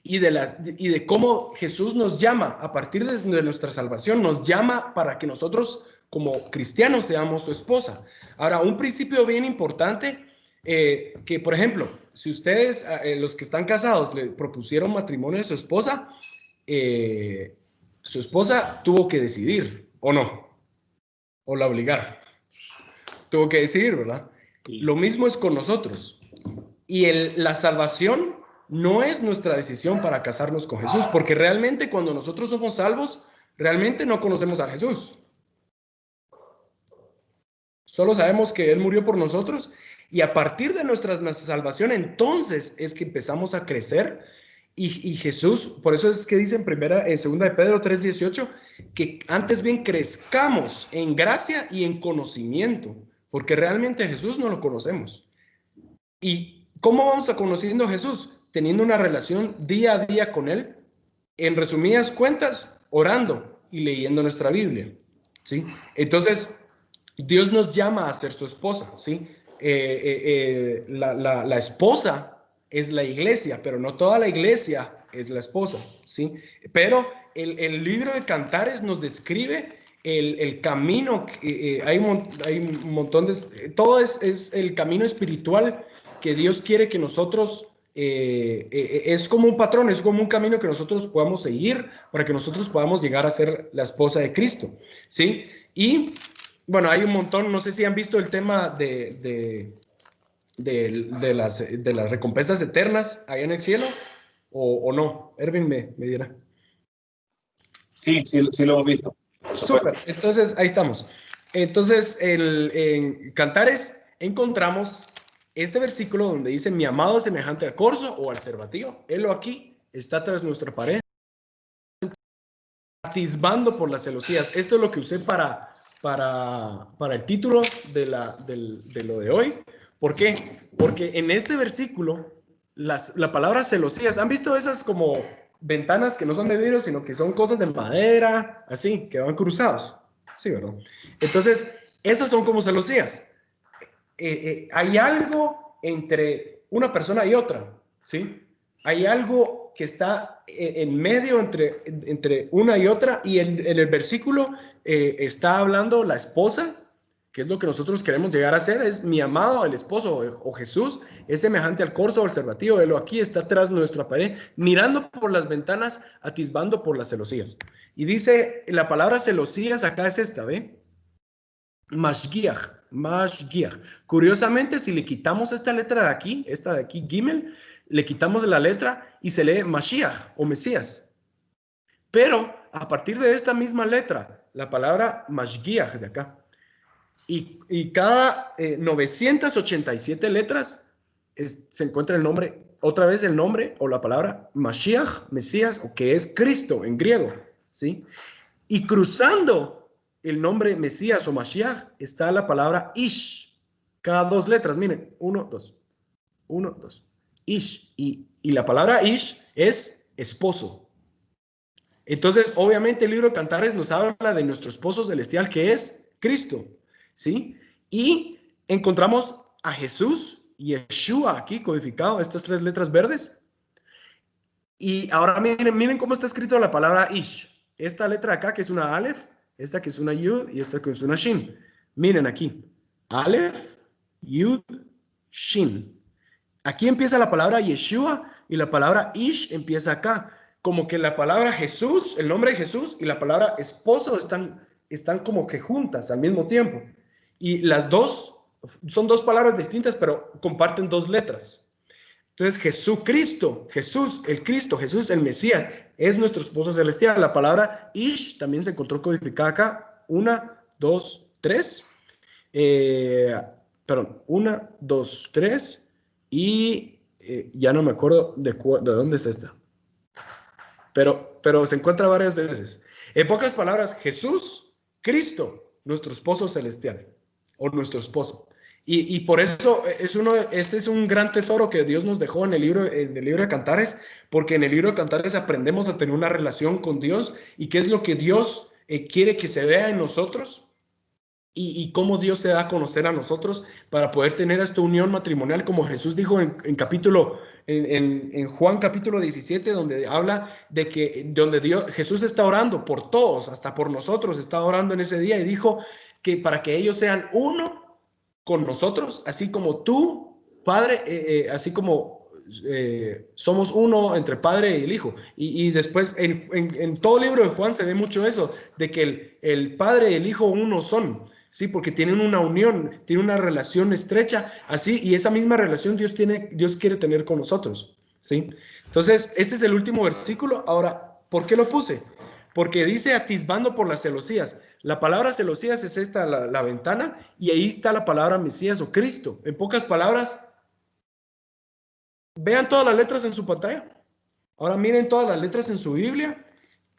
y de cómo Jesús nos llama a partir de nuestra salvación, nos llama para que nosotros como cristianos seamos su esposa. Ahora, un principio bien importante, que por ejemplo, si ustedes, los que están casados, le propusieron matrimonio a su esposa tuvo que decidir, ¿o no? O la obligaron. Tuvo que decidir, ¿verdad? Sí. Lo mismo es con nosotros. Y la salvación no es nuestra decisión para casarnos con Jesús, porque realmente cuando nosotros somos salvos, realmente no conocemos a Jesús. Solo sabemos que Él murió por nosotros y a partir de nuestra salvación, entonces es que empezamos a crecer y Jesús, por eso es que dice en 2 de Pedro 3:18, que antes bien crezcamos en gracia y en conocimiento, porque realmente a Jesús no lo conocemos. ¿Y cómo vamos a conociendo a Jesús? Teniendo una relación día a día con Él, en resumidas cuentas, orando y leyendo nuestra Biblia, ¿sí? Entonces, Dios nos llama a ser su esposa, ¿sí? La esposa es la iglesia, pero no toda la iglesia es la esposa, ¿sí? Pero el libro de Cantares nos describe el camino, hay un montón de... Todo es el camino espiritual que Dios quiere que nosotros... es como un patrón, es como un camino que nosotros podamos seguir para que nosotros podamos llegar a ser la esposa de Cristo, ¿sí? Y bueno, hay un montón, no sé si han visto el tema de las recompensas eternas allá en el cielo o no. Erwin me dirá. Sí lo hemos visto. Súper, entonces ahí estamos. Entonces, en Cantares encontramos este versículo donde dice: mi amado es semejante al corzo o al cervatillo. Él aquí está tras nuestra pared, atisbando por las celosías. Esto es lo que usé para el título de lo de hoy. ¿Por qué? Porque en este versículo, la palabra celosías, ¿han visto esas como ventanas que no son de vidrio, sino que son cosas de madera, así, que van cruzados? Sí, ¿verdad? Entonces, esas son como celosías. Hay algo entre una persona y otra, ¿sí? Hay algo que está en medio entre una y otra, y en el versículo está hablando la esposa, que es lo que nosotros queremos llegar a ser, es mi amado, el esposo, o Jesús, es semejante al corzo observativo, velo aquí, está tras nuestra pared, mirando por las ventanas, atisbando por las celosías. Y dice, la palabra celosías acá es esta, ¿ve? Mashgiach, Mashgiach. Curiosamente, si le quitamos esta letra de aquí, Gimel, le quitamos la letra y se lee Mashiach o Mesías. Pero a partir de esta misma letra, la palabra Mashgiach de acá, y cada 987 letras se encuentra el nombre, otra vez el nombre o la palabra Mashiach, Mesías, o que es Cristo en griego, ¿sí? Y cruzando el nombre Mesías o Mashiach está la palabra Ish. Cada 2 letras, miren, 1, 2, 1, 2. Ish. Y la palabra Ish es esposo. Entonces, obviamente el libro de Cantares nos habla de nuestro esposo celestial que es Cristo, ¿sí? Y encontramos a Jesús y Yeshua aquí codificado, estas 3 letras verdes. Y ahora miren cómo está escrito la palabra Ish. Esta letra acá que es una Aleph, esta que es una Yud y esta que es una Shin. Miren aquí. Aleph, Yud, Shin. Aquí empieza la palabra Yeshua y la palabra Ish empieza acá. Como que la palabra Jesús, el nombre de Jesús y la palabra esposo están como que juntas al mismo tiempo. Y las dos son 2 palabras distintas, pero comparten 2 letras. Entonces, Jesucristo, Jesús, el Cristo, Jesús, el Mesías, es nuestro esposo celestial. La palabra Ish también se encontró codificada acá. 1, 2, 3. Perdón, 1, 2, 3. Y ya no me acuerdo de dónde es esta. Pero se encuentra varias veces. En pocas palabras, Jesús, Cristo, nuestro esposo celestial, o nuestro esposo. Y por eso este es un gran tesoro que Dios nos dejó en el libro de Cantares, porque en el libro de Cantares aprendemos a tener una relación con Dios y qué es lo que Dios quiere que se vea en nosotros y cómo Dios se da a conocer a nosotros para poder tener esta unión matrimonial, como Jesús dijo en Juan capítulo 17, donde habla de que Jesús está orando por todos, hasta por nosotros, está orando en ese día y dijo que para que ellos sean uno con nosotros, así como tú, Padre, así como somos uno entre Padre y el Hijo. Y después, en todo el libro de Juan se ve mucho eso, de que el Padre y el Hijo uno son, ¿sí? Porque tienen una unión, tienen una relación estrecha, así, y esa misma relación Dios quiere tener con nosotros, ¿sí? Entonces, este es el último versículo. Ahora, ¿por qué lo puse? Porque dice atisbando por las celosías. La palabra celosías es esta, la ventana, y ahí está la palabra Mesías o Cristo. En pocas palabras, vean todas las letras en su pantalla. Ahora miren todas las letras en su Biblia.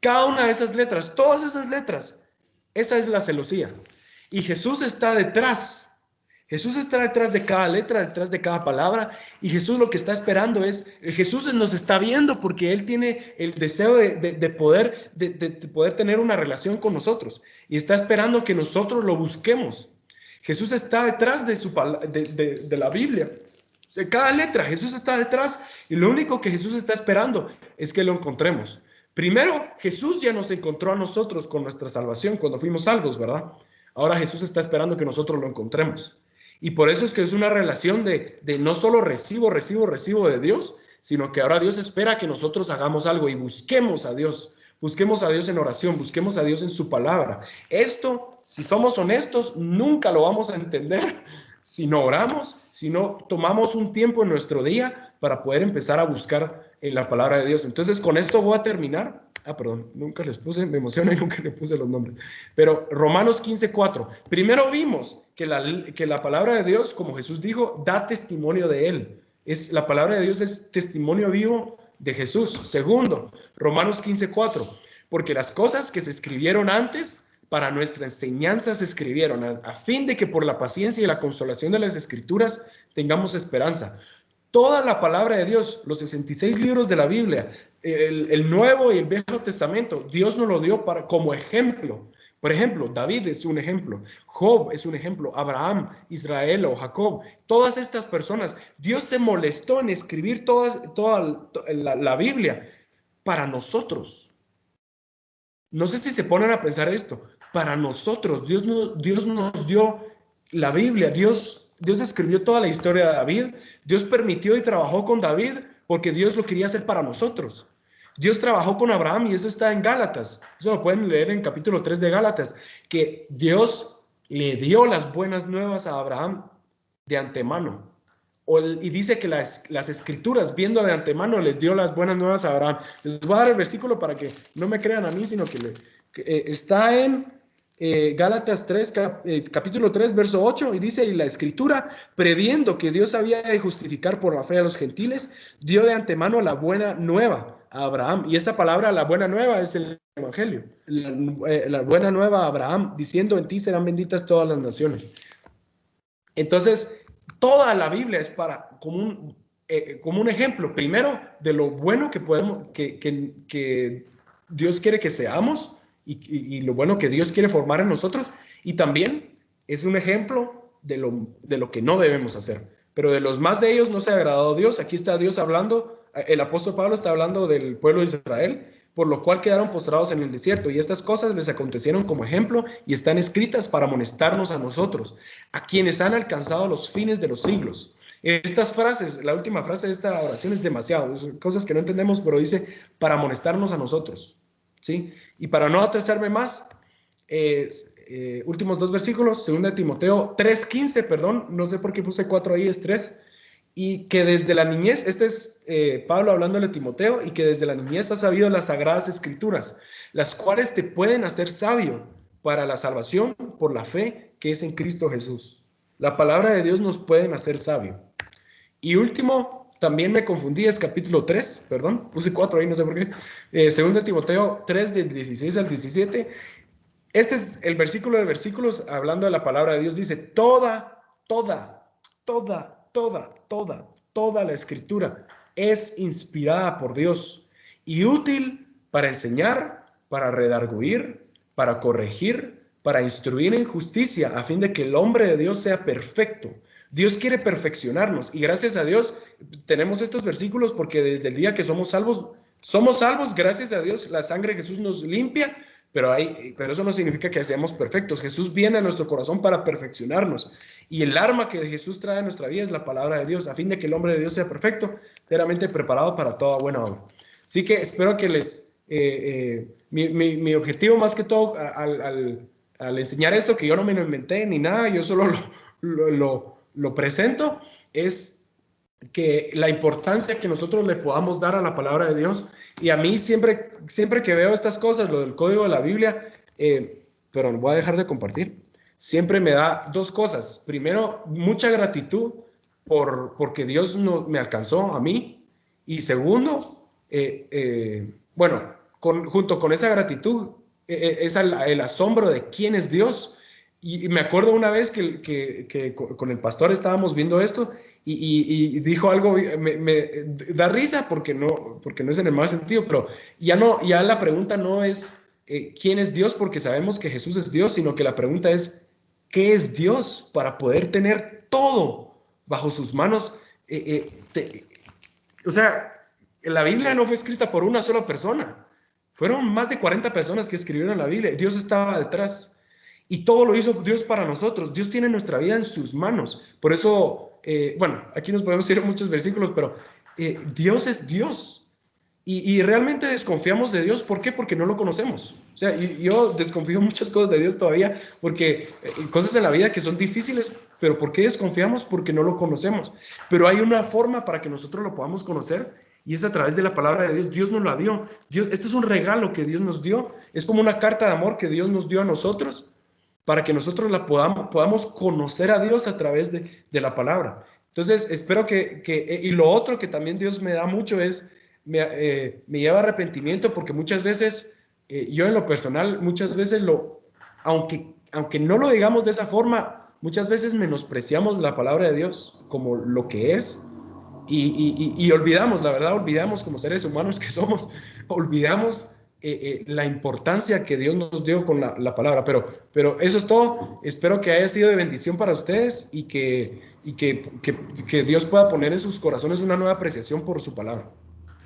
Cada una de esas letras, todas esas letras, esa es la celosía. Y Jesús está detrás. Jesús está detrás de cada letra, detrás de cada palabra, y Jesús lo que está esperando Jesús nos está viendo porque Él tiene el deseo de poder tener una relación con nosotros, y está esperando que nosotros lo busquemos. Jesús está detrás de la Biblia, de cada letra. Jesús está detrás, y lo único que Jesús está esperando es que lo encontremos. Primero, Jesús ya nos encontró a nosotros con nuestra salvación cuando fuimos salvos, ¿verdad? Ahora Jesús está esperando que nosotros lo encontremos. Y por eso es que es una relación de no solo recibo de Dios, sino que ahora Dios espera que nosotros hagamos algo y busquemos a Dios en oración, busquemos a Dios en su palabra. Esto, si somos honestos, nunca lo vamos a entender si no oramos, si no tomamos un tiempo en nuestro día para poder empezar a buscar en la palabra de Dios. Entonces, con esto voy a terminar. Perdón, nunca les puse, me emociona y nunca les puse los nombres. Pero Romanos 15:4. Primero vimos que la palabra de Dios, como Jesús dijo, da testimonio de Él. La palabra de Dios es testimonio vivo de Jesús. Segundo, Romanos 15:4. Porque las cosas que se escribieron antes, para nuestra enseñanza se escribieron, a fin de que por la paciencia y la consolación de las Escrituras tengamos esperanza. Toda la palabra de Dios, los 66 libros de la Biblia, el Nuevo y el Viejo Testamento, Dios nos lo dio como ejemplo, Por ejemplo, David es un ejemplo, Job es un ejemplo, Abraham, Israel o Jacob, todas estas personas, Dios se molestó en escribir toda la Biblia para nosotros. No sé si se ponen a pensar esto, para nosotros, Dios nos dio la Biblia, Dios escribió toda la historia de David, Dios permitió y trabajó con David porque Dios lo quería hacer para nosotros. Dios trabajó con Abraham y eso está en Gálatas. Eso lo pueden leer en capítulo 3 de Gálatas, que Dios le dio las buenas nuevas a Abraham de antemano. Y dice que las escrituras, viendo de antemano, les dio las buenas nuevas a Abraham. Les voy a dar el versículo para que no me crean a mí, sino que está en Gálatas 3, capítulo 3, verso 8, y dice, y la escritura, previendo que Dios había de justificar por la fe a los gentiles, dio de antemano la buena nueva a Abraham. Y esta palabra, la buena nueva, es el evangelio. La buena nueva a Abraham, diciendo, en ti serán benditas todas las naciones. Entonces, toda la Biblia es como un ejemplo, primero, de lo bueno que Dios quiere que seamos, y lo bueno que Dios quiere formar en nosotros, y también es un ejemplo de lo que no debemos hacer. Pero de los más de ellos no se ha agradado a Dios. Aquí está Dios hablando, el apóstol Pablo está hablando del pueblo de Israel, por lo cual quedaron postrados en el desierto, y estas cosas les acontecieron como ejemplo y están escritas para amonestarnos a nosotros, a quienes han alcanzado los fines de los siglos. Estas frases, la última frase de esta oración es demasiado, son cosas que no entendemos, pero dice para amonestarnos a nosotros, ¿sí? Y para no atrasarme más, últimos dos versículos, 2 Timoteo 3:15, perdón, no sé por qué puse 4 ahí, es 3, y que desde la niñez, este es Pablo hablándole a Timoteo, y que desde la niñez has sabido las sagradas escrituras, las cuales te pueden hacer sabio para la salvación por la fe que es en Cristo Jesús. La palabra de Dios nos puede hacer sabio. Y último, también me confundí, es capítulo 3, perdón, puse 4 ahí, no sé por qué, 2 Timoteo 3, del 16 al 17. Este es el versículo de versículos hablando de la palabra de Dios. Dice, toda la escritura es inspirada por Dios y útil para enseñar, para redarguir, para corregir, para instruir en justicia, a fin de que el hombre de Dios sea perfecto. Dios quiere perfeccionarnos y gracias a Dios tenemos estos versículos porque desde el día que somos salvos gracias a Dios, la sangre de Jesús nos limpia, pero eso no significa que seamos perfectos. Jesús viene a nuestro corazón para perfeccionarnos y el arma que Jesús trae a nuestra vida es la palabra de Dios, a fin de que el hombre de Dios sea perfecto, enteramente preparado para toda buena obra. Así que espero que mi objetivo más que todo al enseñar esto, que yo no me lo inventé ni nada, yo solo lo presento, es que la importancia que nosotros le podamos dar a la palabra de Dios. Y a mí siempre que veo estas cosas, lo del código de la Biblia, pero voy a dejar de compartir, siempre me da dos cosas. Primero, mucha gratitud porque Dios me alcanzó a mí. Y segundo, junto con esa gratitud, es el asombro de quién es Dios. Y me acuerdo una vez que con el pastor estábamos viendo esto y dijo algo, me da risa porque no es en el mal sentido, pero ya la pregunta no es quién es Dios, porque sabemos que Jesús es Dios, sino que la pregunta es ¿qué es Dios para poder tener todo bajo sus manos? O sea, la Biblia no fue escrita por una sola persona, fueron más de 40 personas que escribieron la Biblia, Dios estaba detrás. Y todo lo hizo Dios para nosotros. Dios tiene nuestra vida en sus manos. Por eso, aquí nos podemos ir a muchos versículos, pero Dios es Dios. Y realmente desconfiamos de Dios. ¿Por qué? Porque no lo conocemos. O sea, yo desconfío muchas cosas de Dios todavía, porque cosas en la vida que son difíciles, pero ¿por qué desconfiamos? Porque no lo conocemos. Pero hay una forma para que nosotros lo podamos conocer, y es a través de la palabra de Dios. Dios nos la dio. Este es un regalo que Dios nos dio. Es como una carta de amor que Dios nos dio a nosotros, para que nosotros podamos conocer a Dios a través de la palabra. Entonces, espero y lo otro que también Dios me da mucho es, me lleva a arrepentimiento, porque muchas veces, yo en lo personal, muchas veces aunque no lo digamos de esa forma, muchas veces menospreciamos la palabra de Dios como lo que es, y olvidamos, la verdad, olvidamos como seres humanos que somos, olvidamos la importancia que Dios nos dio con la palabra. Pero eso es todo. Espero que haya sido de bendición para ustedes y que Dios pueda poner en sus corazones una nueva apreciación por su palabra.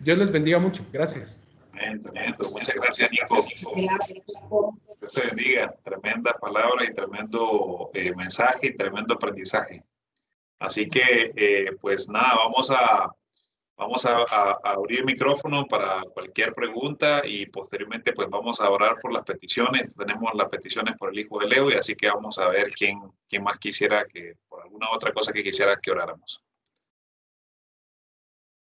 Dios les bendiga mucho. Gracias. Muchas gracias, Nico. Dios te bendiga. Tremenda palabra y tremendo mensaje y tremendo aprendizaje. Así que, pues nada, vamos a abrir el micrófono para cualquier pregunta y posteriormente pues vamos a orar por las peticiones. Tenemos las peticiones por el hijo de Leo y así que vamos a ver quién más quisiera por alguna otra cosa que quisiera que oráramos.